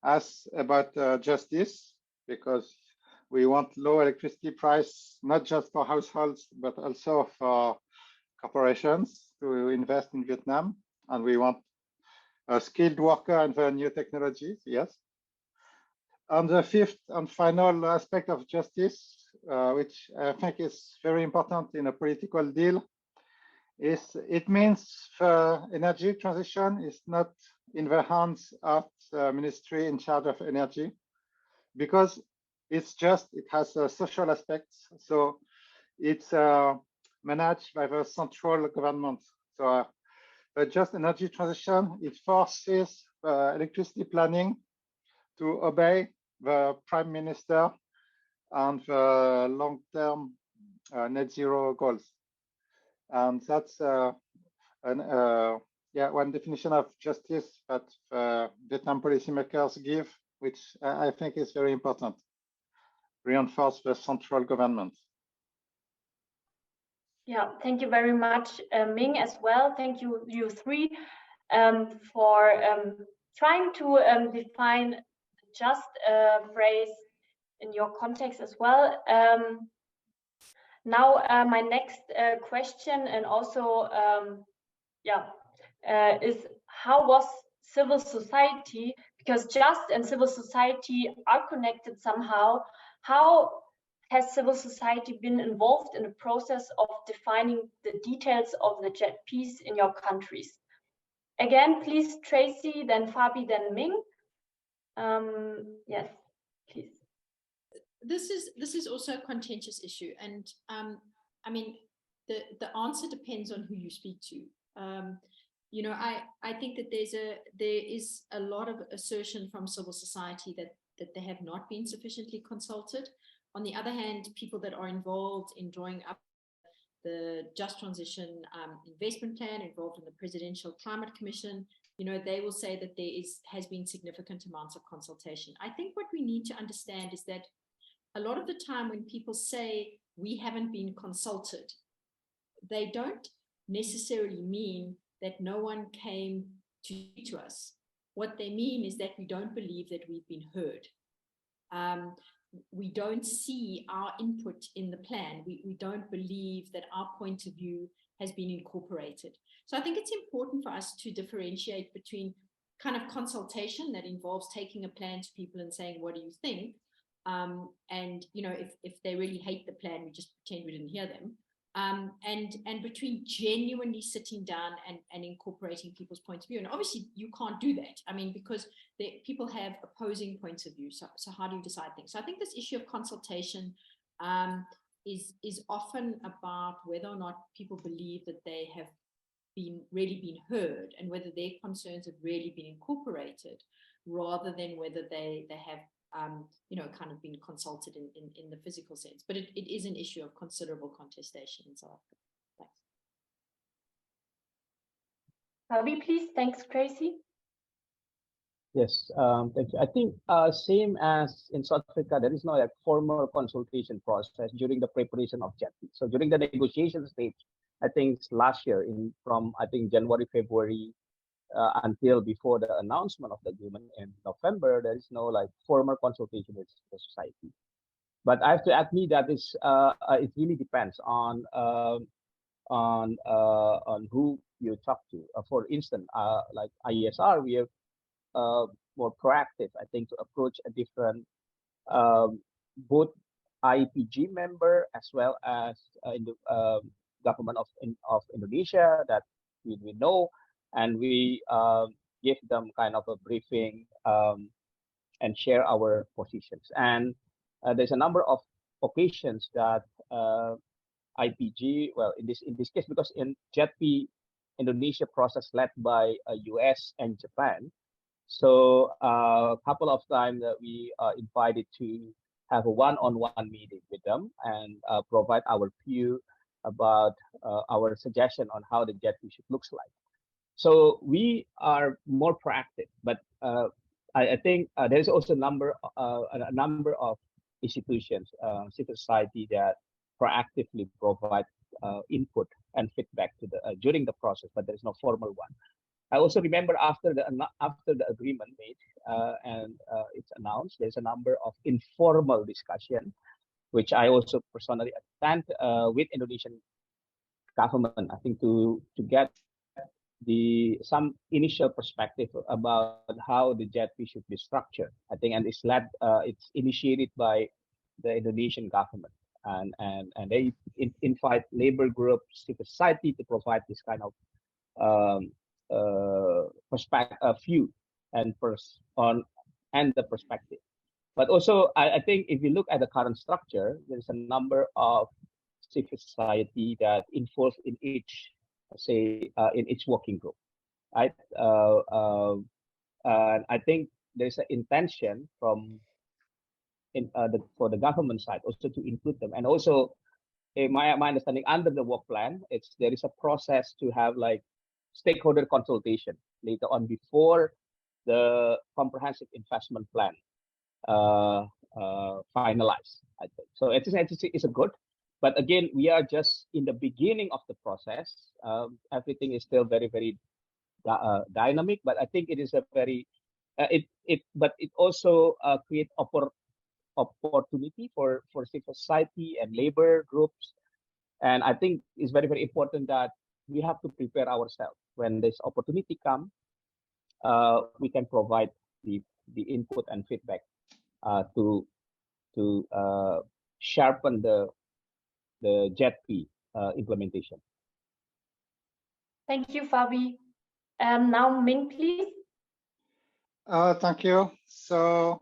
as about justice, because we want low electricity price, not just for households, but also for corporations to invest in Vietnam. And we want a skilled worker and the new technologies, yes. And the fifth and final aspect of justice, which I think is very important in a political deal, is it means the energy transition is not in the hands of the ministry in charge of energy, because it has social aspects. So it's managed by the central government. So the just energy transition, it forces electricity planning to obey the prime minister and the long-term net zero goals. And that's one definition of justice that Vietnam policymakers give, which I think is very important. Reinforce the central government. Yeah, thank you very much, Ming, as well. Thank you, you three, for trying to define just phrase in your context as well. Now, my next question, and also, is how was civil society, because just and civil society are connected somehow. How has civil society been involved in the process of defining the details of the JETPs in your countries? Again, please, Tracy, then Fabi, then Ming. Yes, please. This is also a contentious issue, and I mean, the answer depends on who you speak to. You know, I think that there is a lot of assertion from civil society that they have not been sufficiently consulted. On the other hand, people that are involved in drawing up the Just Transition Investment Plan, involved in the Presidential Climate Commission, you know, they will say that there has been significant amounts of consultation. I think what we need to understand is that a lot of the time when people say we haven't been consulted, they don't necessarily mean that no one came to us. What they mean is that we don't believe that we've been heard. We don't see our input in the plan. We don't believe that our point of view has been incorporated. So I think it's important for us to differentiate between kind of consultation that involves taking a plan to people and saying, what do you think? And, you know, if they really hate the plan, we just pretend we didn't hear them. And between genuinely sitting down and incorporating people's point of view. And obviously you can't do that. I mean, because people have opposing points of view. So how do you decide things? So I think this issue of consultation is often about whether or not people believe that they have really been heard and whether their concerns have really been incorporated, rather than whether they have you know, kind of been consulted in the physical sense. But it is an issue of considerable contestation in South Africa. Thanks. Fabi, please. Thanks, Tracy. Yes, thank you. I think same as in South Africa, there is no like formal consultation process during the preparation of JETP. So during the negotiation stage, I think last year from January, February, until before the announcement of the agreement in November, there is no like formal consultation with the society. But I have to admit that it really depends on who you talk to. For instance, like IESR, we have more proactive, I think, to approach a different both IPG member as well as in the government of Indonesia that we know. And we give them kind of a briefing and share our positions. And there's a number of occasions that IPG, well, in this case, because in JETP Indonesia process led by US and Japan, so a couple of times that we are invited to have a one-on-one meeting with them and provide our view about our suggestion on how the JETP should looks like. So we are more proactive, but I think there's also a number of institutions, civil society that proactively provide input and feedback to the during the process, but there's no formal one. I also remember after the agreement made and it's announced, there's a number of informal discussion, which I also personally attend with Indonesian government. I think to get some initial perspective about how the JETP should be structured. I think, and it's initiated by the Indonesian government, and they invite labor groups, civil society to provide this kind of perspective, view, and the perspective. But also, I think if you look at the current structure, there's a number of civil society that involved in each, say, in each working group, right? And I think there's an intention from for the government side also to include them, and also my understanding under the work plan, there is a process to have like stakeholder consultation later on before the comprehensive investment plan finalized. I think so. It's a good, but again, we are just in the beginning of the process. Everything is still very, very dynamic, but I think it is a very but it also creates opportunity for civil society and labor groups, and I think it's very, very important that we have to prepare ourselves when this opportunity comes. We can provide the input and feedback to sharpen the JETP implementation. Thank you, Fabby. Now, Minh, please. Thank you. So,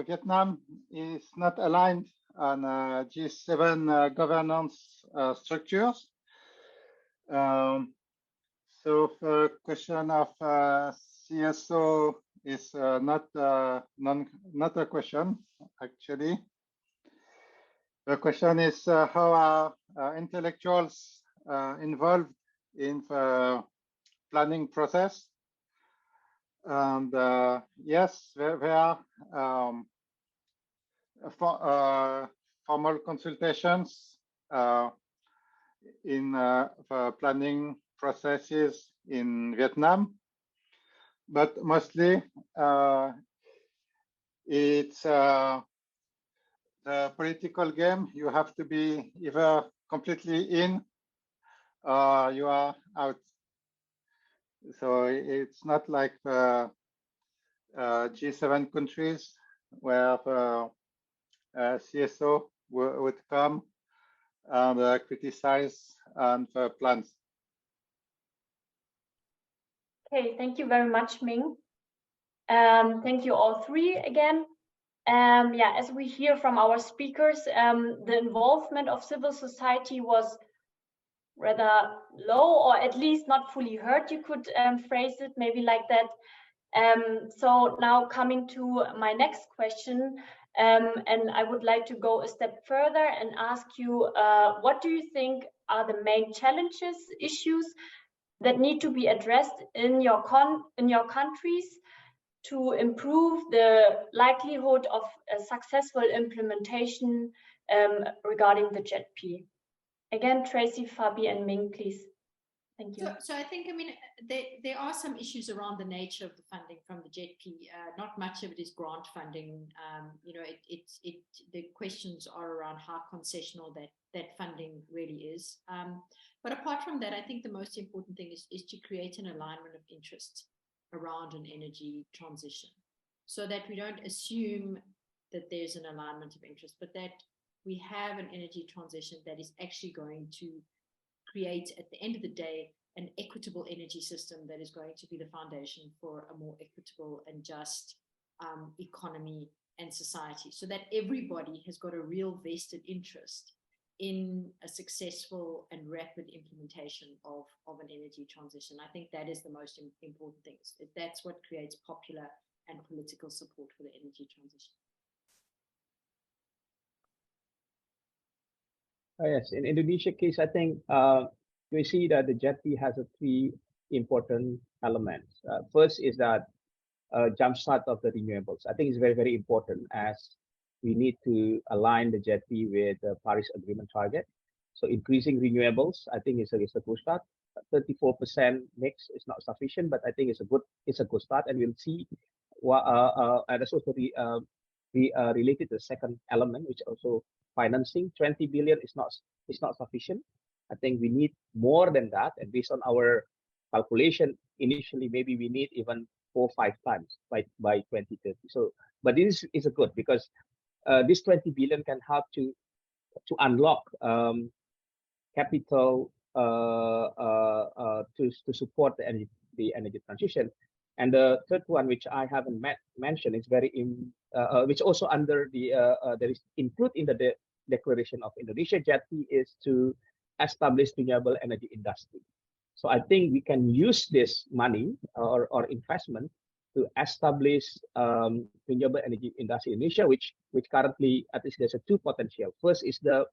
Vietnam is not aligned on G7 governance structures. So the question of CSO is not a question, actually. The question is how are intellectuals involved in the planning process? And yes, there are formal consultations in the planning processes in Vietnam, but mostly it's the political game. You have to be either completely in or you are out. So it's not like the G7 countries where the CSO would come and criticize and plans. Okay, thank you very much, Minh. Thank you all three again. Yeah, as we hear from our speakers, the involvement of civil society was rather low, or at least not fully heard. You could phrase it maybe like that. So now coming to my next question, and I would like to go a step further and ask you, what do you think are the main challenges, issues that need to be addressed in your countries to improve the likelihood of a successful implementation regarding the JETP? Again, Tracy, Fabby, and Minh, please. Thank you. So I think, I mean, there are some issues around the nature of the funding from the JETP. Not much of it is grant funding. The questions are around how concessional that funding really is. But apart from that, I think the most important thing is to create an alignment of interests around an energy transition, so that we don't assume that there's an alignment of interest, but that we have an energy transition that is actually going to create, at the end of the day, an equitable energy system that is going to be the foundation for a more equitable and just economy and society, so that everybody has got a real vested interest in a successful and rapid implementation of an energy transition. I think that is the most important thing. That's what creates popular and political support for the energy transition. Yes, in Indonesia case, I think we see that the JETP has three important elements. First is that jumpstart of the renewables. I think it's very, very important as we need to align the JETP with the Paris Agreement target. So increasing renewables, I think is a good start. 34% mix is not sufficient, but I think it's a good start, and we'll see what and that's also related to the second element, which also financing. 20 billion is not sufficient. I think we need more than that, and based on our calculation, initially maybe we need even 4 or 5 times by 2030. So, but this is a good because this 20 billion can help to unlock capital to support the energy transition. And the third one, which I haven't mentioned, is which also under the there is included in the Declaration of Indonesia JETP, is to establish renewable energy industry. So I think we can use this money or investment to establish renewable energy industry in Indonesia, which currently at least there's a 2 potential. First is the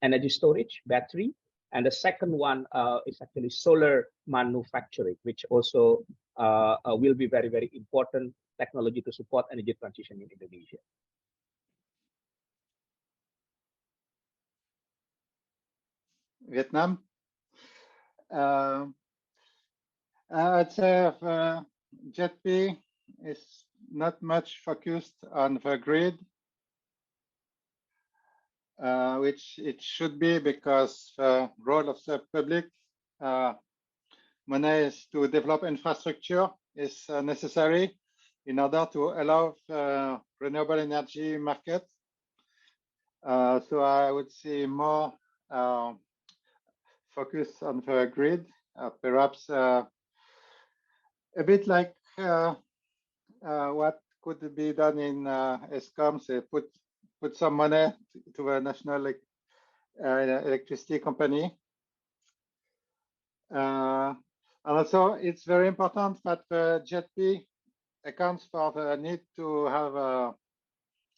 energy storage battery, and the second one is actually solar manufacturing, which also will be very, very important technology to support energy transition in Indonesia. Vietnam. I'd say JETP is not much focused on the grid, which it should be, because the role of the public money is to develop infrastructure is necessary in order to allow renewable energy market. So I would see more focus on the grid, perhaps a bit like what could be done in ESCOM, say put some money to a national electricity company. And also, it's very important that the JETP accounts for the need to have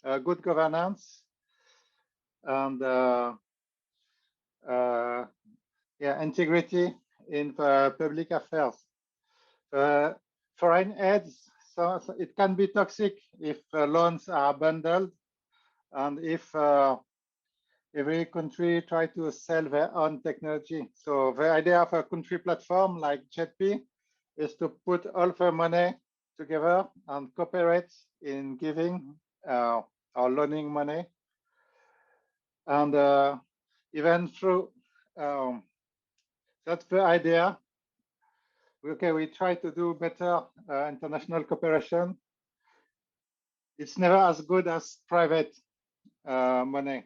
a good governance and integrity in the public affairs. Foreign aids, so it can be toxic if loans are bundled, and if every country try to sell their own technology. So the idea of a country platform like JETP is to put all the money together and cooperate in giving or loaning money. And even through, that's the idea. Okay, we try to do better international cooperation. It's never as good as private money.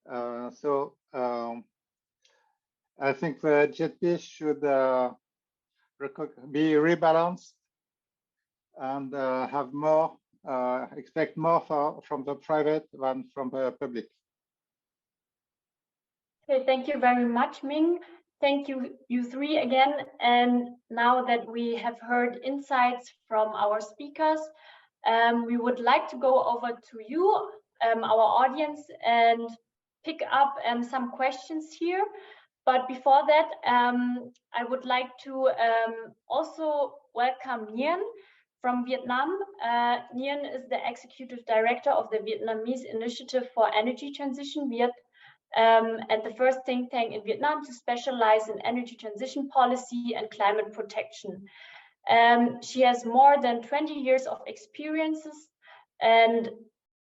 So I think the JETP should be rebalanced and have more, expect more from the private than from the public. Okay, thank you very much, Minh. Thank you, you three again. And now that we have heard insights from our speakers, we would like to go over to you, our audience, and pick up some questions here. But before that, I would like to also welcome Nhien from Vietnam. Nhien is the Executive Director of the Vietnamese Initiative for Energy Transition, VIET, and the first think tank in Vietnam to specialize in energy transition policy and climate protection. She has more than 20 years of experiences, and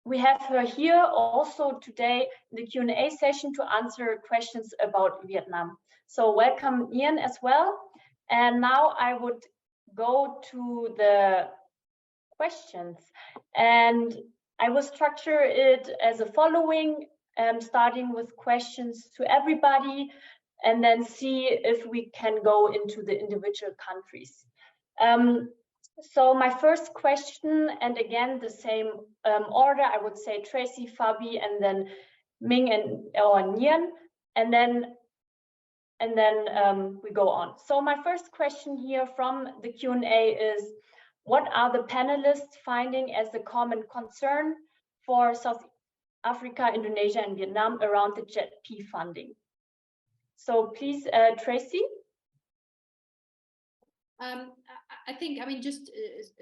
we have her here also today in the Q&A session to answer questions about Vietnam. So welcome, Nhien, as well. And now I would go to the questions, and I will structure it as the following, starting with questions to everybody, and then see if we can go into the individual countries. So my first question, and again the same order, I would say Tracy, Fabby, and then Minh or Nhien, and then we go on. So my first question here from the Q&A is, what are the panelists finding as the common concern for South Africa, Indonesia, and Vietnam around the JETP funding? So please, Tracy. I think, I mean, just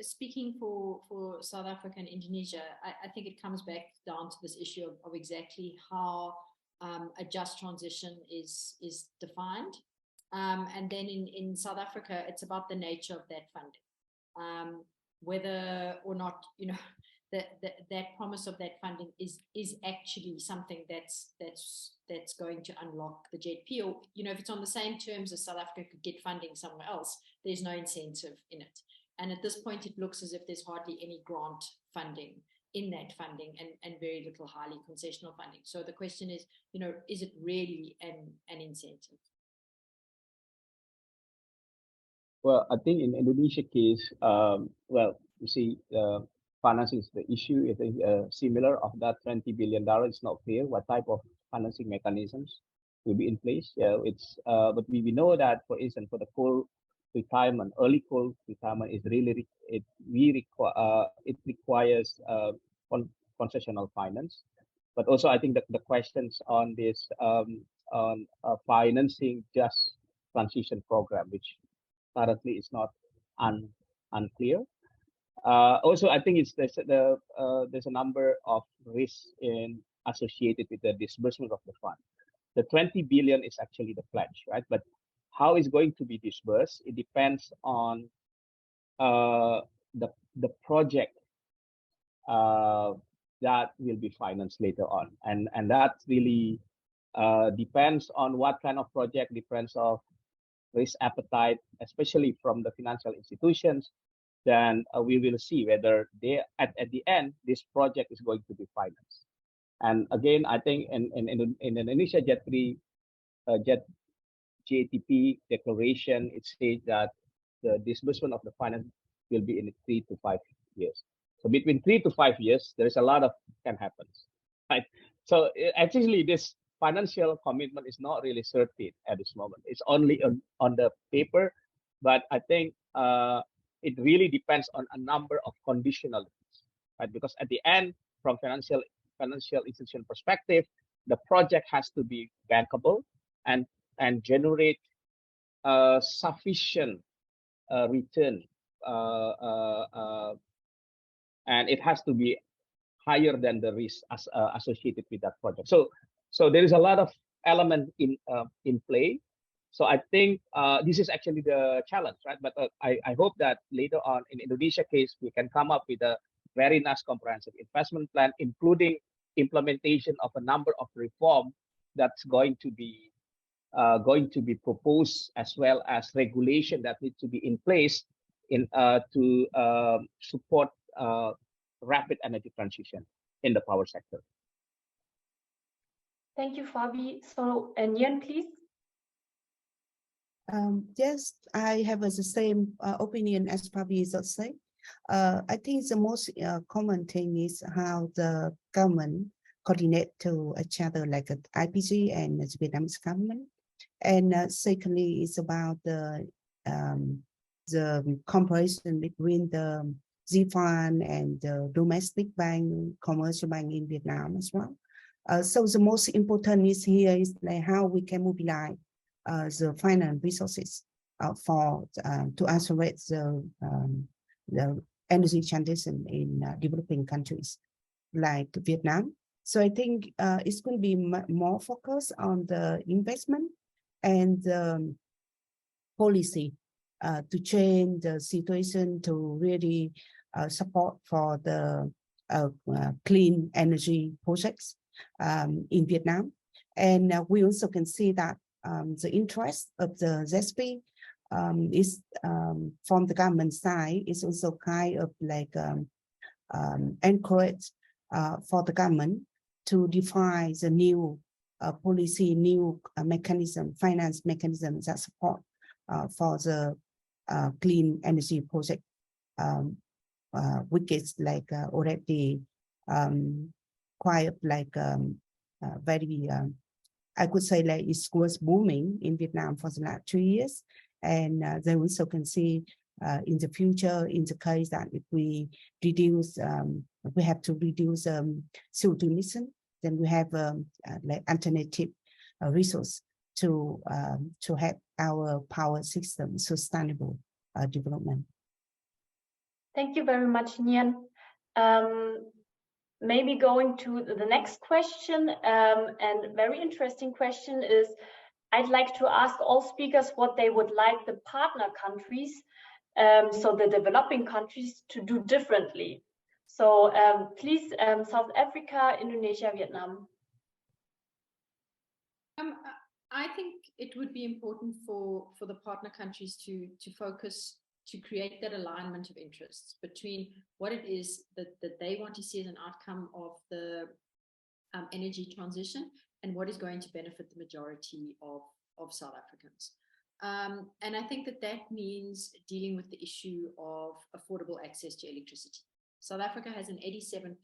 speaking for South Africa and Indonesia, I think it comes back down to this issue of exactly how a just transition is defined. And then in South Africa, it's about the nature of that funding, whether or not, you know, that promise of that funding is actually something that's going to unlock the JETP, or, you know, if it's on the same terms as South Africa could get funding somewhere else, there's no incentive in it. And at this point, it looks as if there's hardly any grant funding in that funding, and very little highly concessional funding. So the question is, you know, is it really an incentive? Well, I think in Indonesia case, well, you see, financing is the issue. I think similar of that $20 billion. It's not clear what type of financing mechanisms will be in place. It's but we know that, for instance, for the coal retirement, early coal retirement is really it requires concessional finance. But also, I think that the questions on this on financing just transition program, which currently is not unclear. Also, I think there's a number of risks associated with the disbursement of the fund. The 20 billion is actually the pledge, right? But how it's going to be disbursed, it depends on the project that will be financed later on, and that really depends on what kind of project, depends on risk appetite, especially from the financial institutions. Then we will see whether they at the end this project is going to be financed. And again, I think in Indonesia JETP declaration, it states that the disbursement of the finance will be in 3 to 5 years. So between 3 to 5 years, there is a lot of can happen, right? So actually, this financial commitment is not really certain at this moment. It's only on the paper, but I think it really depends on a number of conditionalities, right? Because at the end, from financial institution perspective, the project has to be bankable and generate sufficient return, and it has to be higher than the risk associated with that project. So there is a lot of element in play. So I think this is actually the challenge, right? But I hope that later on in Indonesia case, we can come up with a very nice comprehensive investment plan, including implementation of a number of reform that's going to be proposed, as well as regulation that needs to be in place to support rapid energy transition in the power sector. Thank you, Fabby. So, Nhien, please. Yes, I have the same opinion as Fabby said. I think the most common thing is how the government coordinate to each other, like IPG and the Vietnamese government. And secondly, it's about the comparison between the Z-Fund and the domestic bank, commercial bank in Vietnam as well. So the most important is here is like how we can mobilize the finance resources to accelerate the energy transition in developing countries like Vietnam. So I think it's going to be more focused on the investment and policy to change the situation to really support for the clean energy projects in Vietnam. And we also can see that the interest of the ZESP is from the government side is also kind of like encourage for the government to define the new policy, new mechanism, finance mechanisms that support for the clean energy project, which is like already quite like very, I could say like it was booming in Vietnam for the last 2 years. And then we also can see in the future, in the case that if we reduce, we have to reduce CO2 emission, then we have like alternative resource to have our power system sustainable development. Thank you very much, Nhien. Maybe going to the next question, and very interesting question is, I'd like to ask all speakers what they would like the partner countries, so the developing countries, to do differently. So please, South Africa, Indonesia, Vietnam. I think it would be important for the partner countries to focus, to create that alignment of interests between what it is that they want to see as an outcome of the energy transition and what is going to benefit the majority of South Africans. And I think that means dealing with the issue of affordable access to electricity. South Africa has an 87%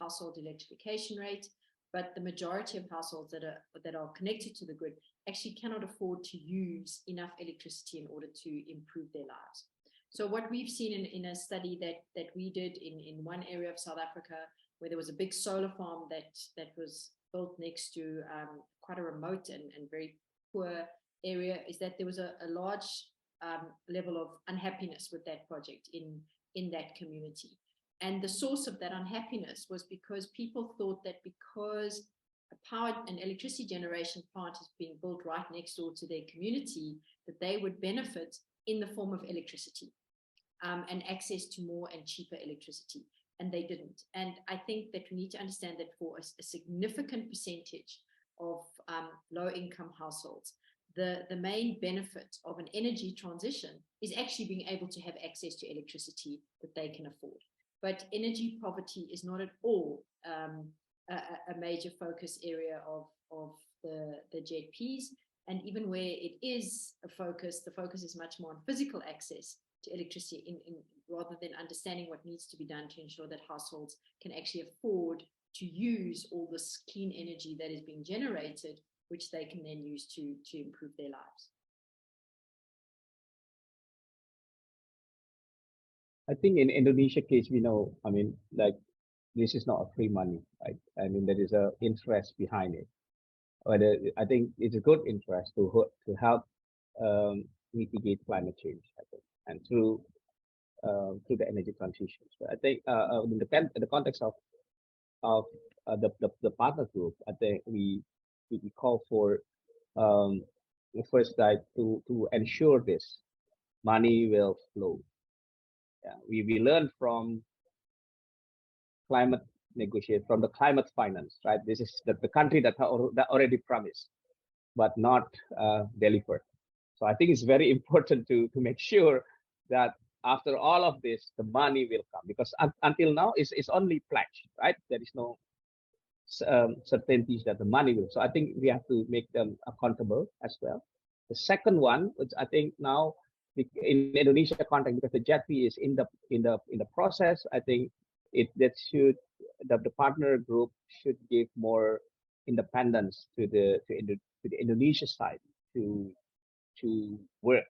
household electrification rate, but the majority of households that are connected to the grid actually cannot afford to use enough electricity in order to improve their lives. So what we've seen in a study that we did in one area of South Africa, where there was a big solar farm that was built next to quite a remote and very poor area, is that there was a large level of unhappiness with that project in that community. And the source of that unhappiness was because people thought that because a power and electricity generation plant is being built right next door to their community, that they would benefit in the form of electricity and access to more and cheaper electricity. And they didn't. And I think that we need to understand that for a significant percentage of low-income households, the main benefit of an energy transition is actually being able to have access to electricity that they can afford. But energy poverty is not at all a major focus area of the JETPs. And even where it is a focus, the focus is much more on physical access to electricity rather than understanding what needs to be done to ensure that households can actually afford to use all this clean energy that is being generated, which they can then use to improve their lives. I think in Indonesia case, we know, I mean, like, this is not a free money, right? I mean, there is a interest behind it. But I think it's a good interest to help mitigate climate change, I think, and through the energy transition. So I think in the context of the partner group, I think we call for first, like, to ensure this money will flow. Yeah, we learned from climate negotiate, from the climate finance, right? This is the country that already promised, but not delivered. So I think it's very important to make sure that after all of this, the money will come, because until now it's only pledged, right? There is no certainties that the money will. So I think we have to make them accountable as well. The second one, which I think now in Indonesia context, because the JETP is in the process, I think the partner group should give more independence to the Indonesia side to work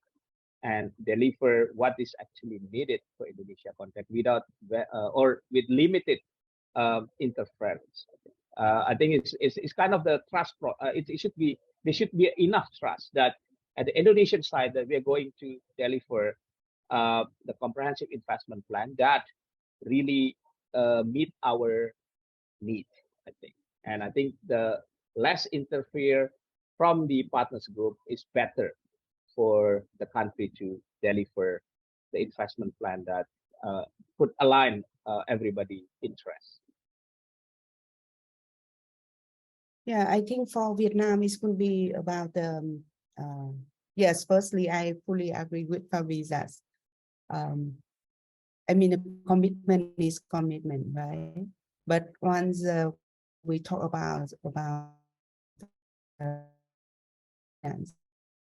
and deliver what is actually needed for Indonesia context without or with limited interference. I think it's kind of the trust. There should be enough trust that at the Indonesian side that we are going to deliver the comprehensive investment plan that really meet our needs, I think. And I think the less interfere from the partners group is better for the country to deliver the investment plan that could align everybody's interests. Yeah, I think for Vietnam, it's going to be about the, yes, firstly, I fully agree with Fabby that, I mean, the commitment is commitment, right? But once we talk about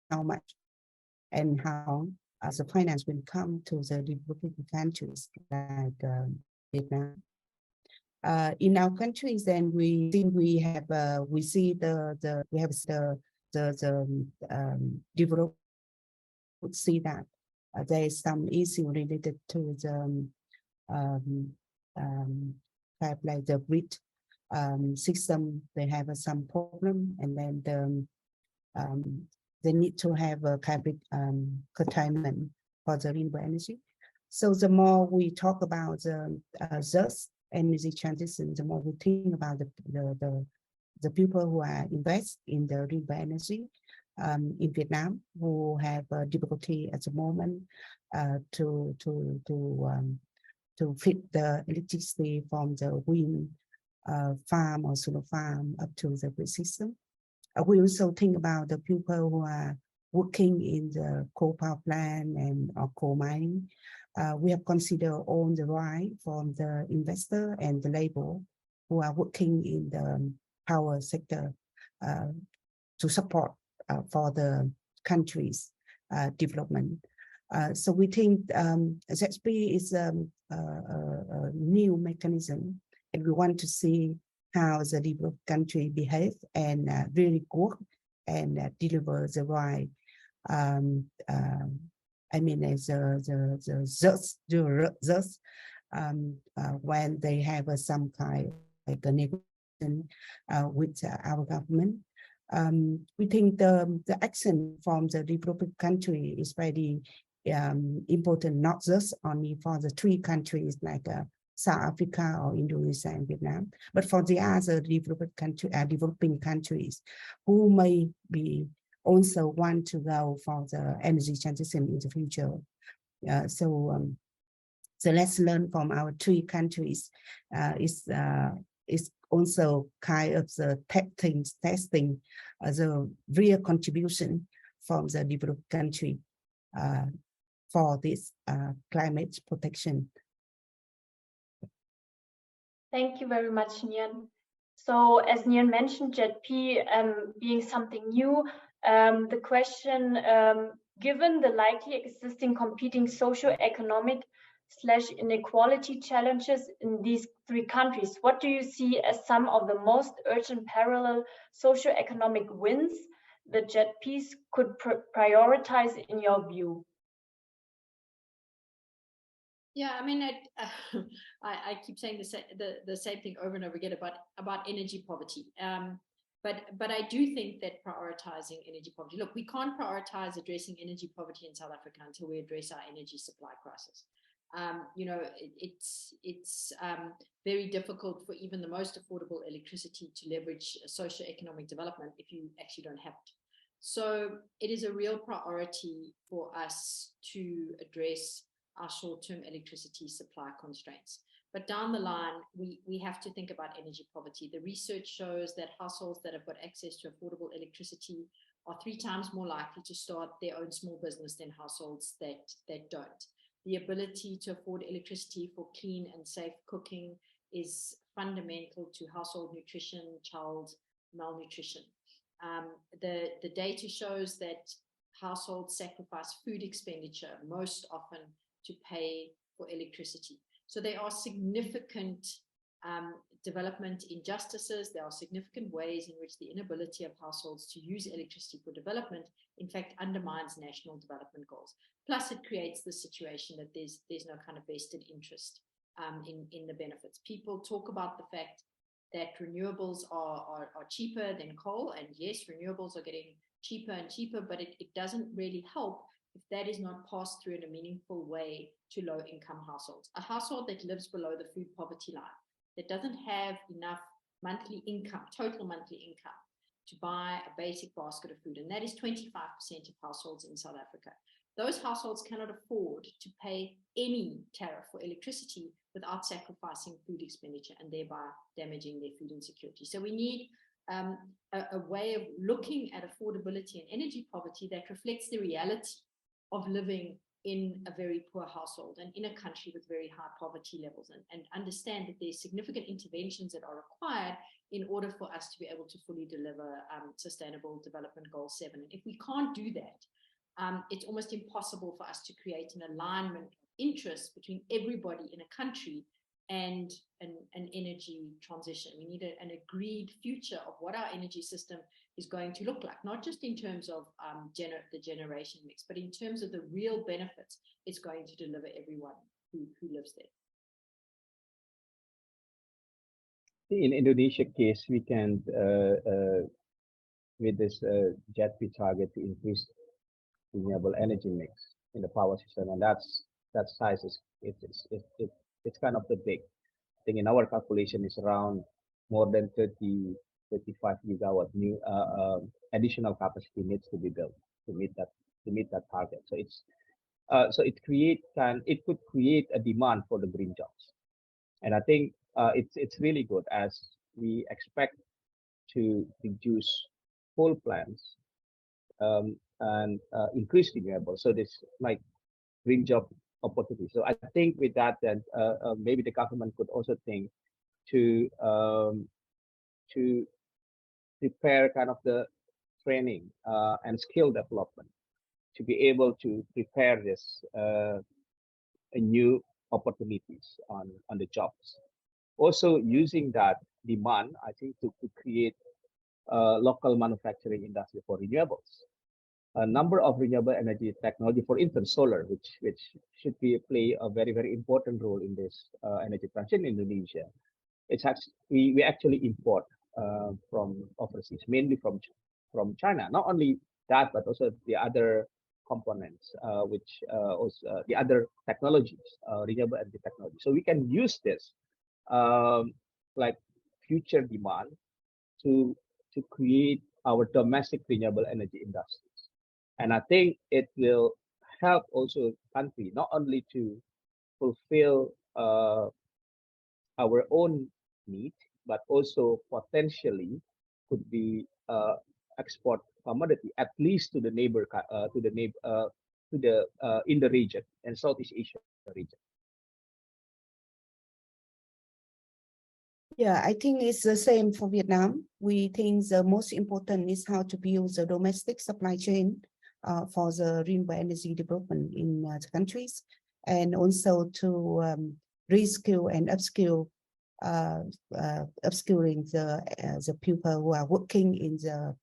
how much and how as a finance will come to the developing countries like Vietnam. In our countries, then we think we have developed see that there is some issue related to the kind of like the grid system. They have some problem, and then they need to have a kind of curtailment for the renewable energy. So the more we talk about the just energy transition, the more we think about the people who are invest in the renewable energy in Vietnam, who have difficulty at the moment to fit the electricity from the wind farm or solar farm up to the grid system. We also think about the people who are working in the coal power plant and or coal mining. We have considered all the right from the investor and the labor who are working in the power sector to support for the country's development. So we think ZETP is a new mechanism, and we want to see how the developed country behave and really work and deliver the right. I mean, when they have some kind like a negotiation with our government. We think the action from the developing country is very important, not just only for the three countries like South Africa or Indonesia and Vietnam, but for the other developing countries who may be also want to go for the energy transition in the future. So the lesson learned from our three countries is also kind of the testing the real contribution from the developed country for this climate protection. Thank you very much, Nhien. So as Nhien mentioned, JETP being something new, the question, given the likely existing competing socio-economic / inequality challenges in these three countries, what do you see as some of the most urgent parallel socio-economic wins that JETPs could prioritize in your view? Yeah, I mean, I keep saying the same thing over and over again about energy poverty. But I do think that prioritizing energy poverty. Look, we can't prioritize addressing energy poverty in South Africa until we address our energy supply crisis. You know, it's very difficult for even the most affordable electricity to leverage socio-economic development if you actually don't have it. So it is a real priority for us to address our short-term electricity supply constraints. But down the line, we have to think about energy poverty. The research shows that households that have got access to affordable electricity are 3 times more likely to start their own small business than households that don't. The ability to afford electricity for clean and safe cooking is fundamental to household nutrition, child malnutrition. The data shows that households sacrifice food expenditure most often to pay for electricity. So there are significant development injustices. There are significant ways in which the inability of households to use electricity for development, in fact, undermines national development goals. Plus, it creates the situation that there's no kind of vested interest in the benefits. People talk about the fact that renewables are cheaper than coal, and yes, renewables are getting cheaper and cheaper, but it doesn't really help if that is not passed through in a meaningful way to low-income households. A household that lives below the food poverty line, that doesn't have enough monthly income, total monthly income, to buy a basic basket of food, and that is 25% of households in South Africa. Those households cannot afford to pay any tariff for electricity without sacrificing food expenditure and thereby damaging their food insecurity. So we need a way of looking at affordability and energy poverty that reflects the reality of living in a very poor household and in a country with very high poverty levels, and understand that there's significant interventions that are required in order for us to be able to fully deliver Sustainable Development Goal 7. And if we can't do that, it's almost impossible for us to create an alignment of interests between everybody in a country and an energy transition. We need an agreed future of what our energy system is going to look like, not just in terms of the generation mix, but in terms of the real benefits it's going to deliver everyone who lives there. In Indonesia case, we can, with this JETP target to increase renewable energy mix, in the power system, and that size is it's kind of the big thing. In our calculation is around more than 35 gigawatt new additional capacity needs to be built to meet that target. So it's so it could create a demand for the green jobs, and I think it's really good as we expect to reduce coal plants and increase renewables. So this like green job opportunity. So I think with that, then maybe the government could also think to prepare kind of the training and skill development to be able to prepare this new opportunities on the jobs. Also using that demand, I think, to create local manufacturing industry for renewables. A number of renewable energy technology, for instance, solar, which should play a very important role in this energy transition in Indonesia. It's actually we actually import from overseas, mainly from China. Not only that, but also the other components, which also the other technologies, renewable energy technology. So we can use this like future demand to create our domestic renewable energy industries. And I think it will help also country not only to fulfill our own need, but also potentially could be export commodity at least to the neighbor in the region and Southeast Asia region. Yeah, I think it's the same for Vietnam. We think the most important is how to build the domestic supply chain for the renewable energy development in the countries, and also to reskill and upskill, upskilling the people who are working in the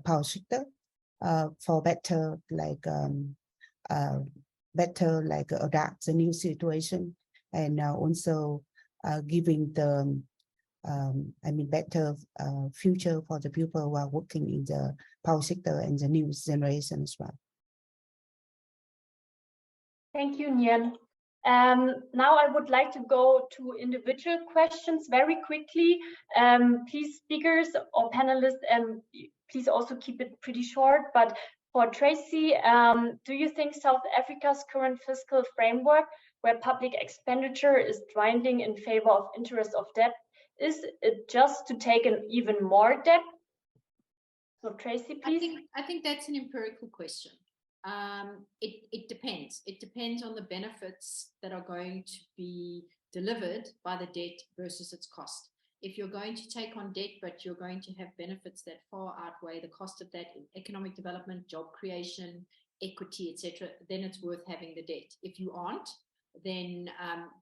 power sector for better adapt the new situation, and also giving the better future for the people who are working in the power sector and the new generation as well. Thank you, Nhien. Now I would like to go to individual questions very quickly. Please, speakers or panelists, please also keep it pretty short. But for Tracy, do you think South Africa's current fiscal framework, where public expenditure is dwindling in favor of interest of debt, is it just to take in even more debt? So Tracy, please. I think that's an empirical question. It depends. It depends on the benefits that are going to be delivered by the debt versus its cost. If you're going to take on debt, but you're going to have benefits that far outweigh the cost of that in economic development, job creation, equity, etc., then it's worth having the debt. If you aren't, then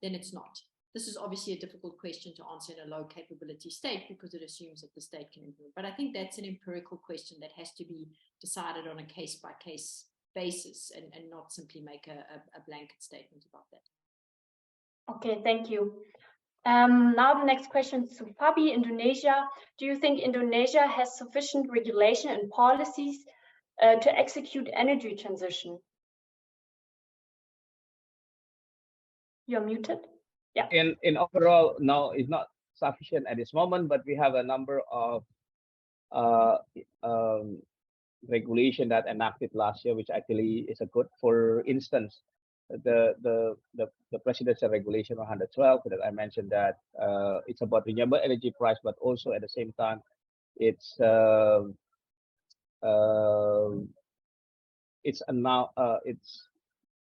it's not. This is obviously a difficult question to answer in a low capability state because it assumes that the state can improve. But I think that's an empirical question that has to be decided on a case by case basis and not simply make a blanket statement about that. Okay, thank you. Now the next question to Fabby, Indonesia. Do you think Indonesia has sufficient regulation and policies to execute energy transition? You're muted. Yeah. In overall, no, it's not sufficient at this moment, but we have a number of regulation that enacted last year, which actually is a good. For instance, the presidential regulation 112 that I mentioned, that it's about renewable energy price, but also at the same time, it's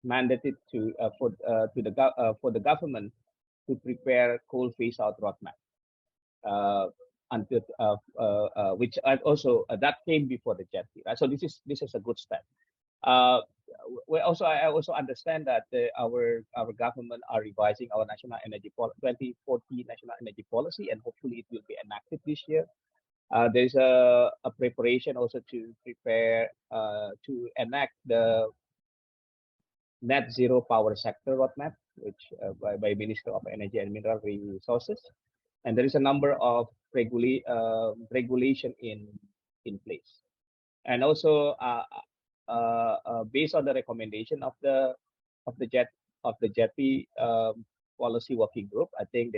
mandated to for the government to prepare coal phase out roadmap until which also that came before the JETP, right? So this is a good step. I also understand that our government are revising our national energy 2040 national energy policy, and hopefully it will be enacted this year. There's a preparation also to prepare to enact the net zero power sector roadmap, which by Minister of Energy and Mineral Resources, and there is a number of regulation in place. And also based on the recommendation of the JETP policy working group, I think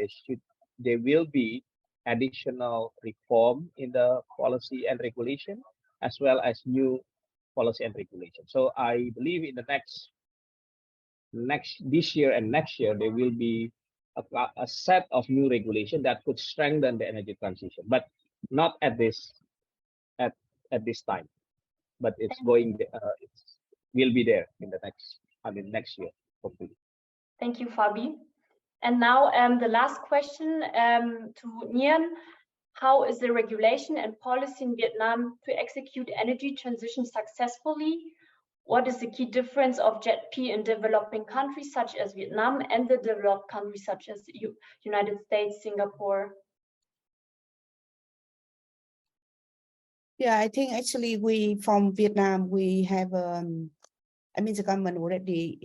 there will be additional reform in the policy and regulation, as well as new policy and regulation. So I believe in the this year and next year, there will be a set of new regulation that could strengthen the energy transition, but not at this time. But it's going. It will be there in the next year, hopefully. Thank you, Fabby. And now the last question to Nhien. How is the regulation and policy in Vietnam to execute energy transition successfully? What is the key difference of JETP in developing countries such as Vietnam and the developed countries such as United States, Singapore? Yeah, I think actually from Vietnam, we have, I mean, the government already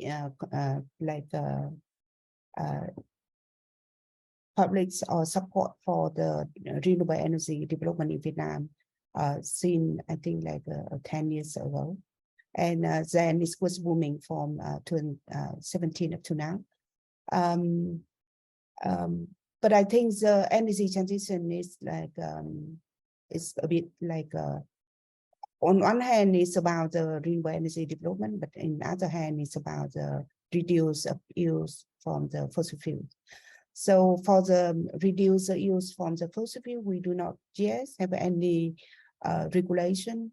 public or support for the renewable energy development in Vietnam since I think 10 years ago. And then it was booming from 2017 up to now. But I think the energy transition is it's a bit on one hand, it's about the renewable energy development, but on the other hand, it's about the reduce of use from the fossil fuels. So for the reduce the use from the fossil fuel, we do not yet have any regulation,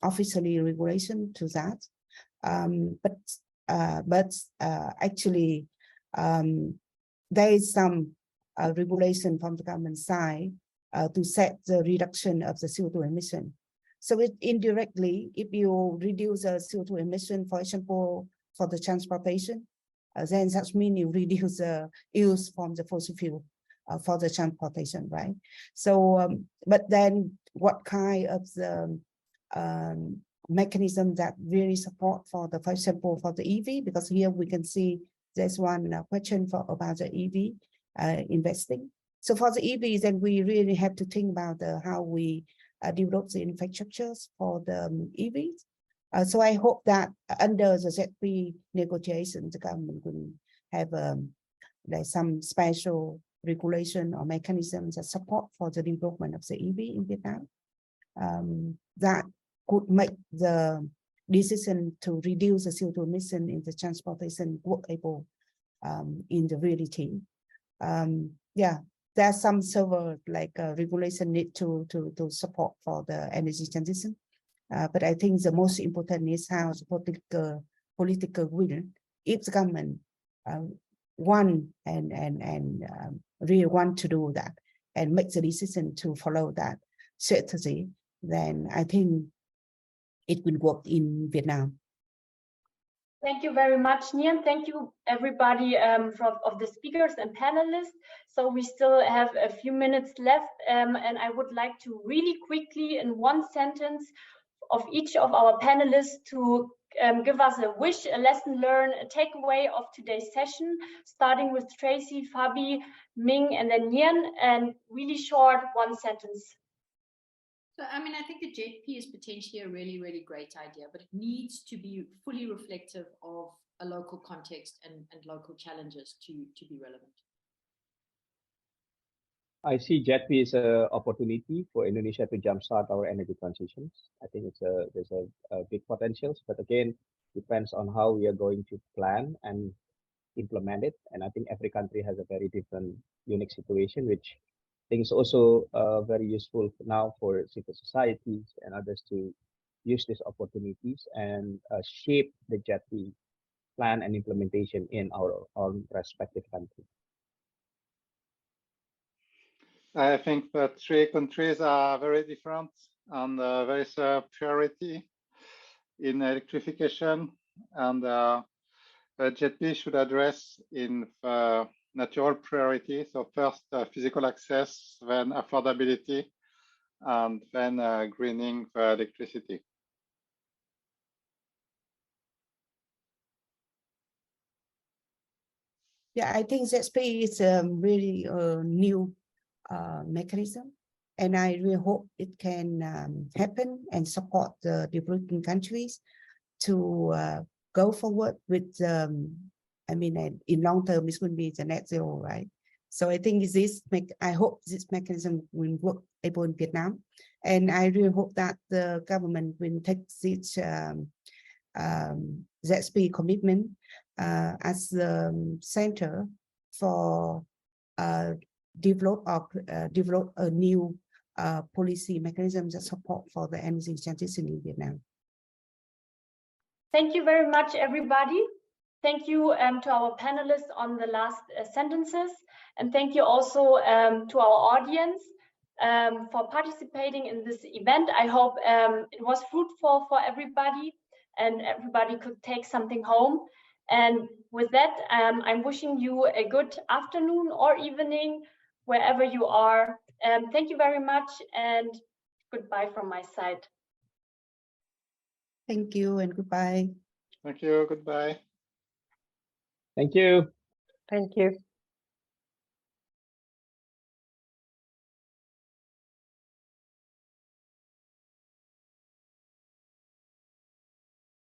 officially regulation to that. But actually, there is some regulation from the government side to set the reduction of the CO2 emission. So indirectly, if you reduce the CO2 emission, for example, for the transportation, then that means you reduce the use from the fossil fuel for the transportation, right? So, but then what kind of the mechanism that really support for the, for example, for the EV? Because here we can see there's one question about the EV investing. So for the EVs, then we really have to think about how we develop the infrastructures for the EVs. So I hope that under the ZP negotiations, the government will have some special regulation or mechanisms that support for the development of the EV in Vietnam. That could make the decision to reduce the CO2 emission in the transportation workable in the reality. Yeah. There's some server regulation need to support for the energy transition, but I think the most important is how the political will. If the government want and really want to do that and make the decision to follow that strategy, then I think it will work in Vietnam. Thank you very much, Nhien. Thank you, everybody of the speakers and panelists. So we still have a few minutes left, and I would like to really quickly, in one sentence, of each of our panelists to give us a wish, a lesson learned, a takeaway of today's session, starting with Tracy, Fabby, Minh, and then Nhien, and really short, one sentence. So, I mean, I think the JETP is potentially a really, really great idea, but it needs to be fully reflective of a local context and local challenges to be relevant. I see JETP as an opportunity for Indonesia to jumpstart our energy transitions. I think there's a big potential, but again, depends on how we are going to plan and implement it. And I think every country has a very different, unique situation, which I think is also very useful now for civil societies and others to use these opportunities and shape the JETP plan and implementation in our own respective countries. I think the three countries are very different, and there is a priority in electrification, and the JETP should address in the natural priority. So first, physical access, then affordability, and then greening the electricity. Yeah, I think ZP is really a new mechanism. And I really hope it can happen and support the developing countries to go forward with, I mean, in long term, it's going to be the net zero, right? So I think I hope this mechanism will work able in Vietnam. And I really hope that the government will take this ZSP commitment as the center for develop a new policy mechanism that support for the energy transition in Vietnam. Thank you very much, everybody. Thank you to our panelists on the last sentences. And thank you also to our audience for participating in this event. I hope it was fruitful for everybody and everybody could take something home. And with that, I'm wishing you a good afternoon or evening, wherever you are. Thank you very much and goodbye from my side. Thank you and goodbye. Thank you. Goodbye. Thank you. Thank you.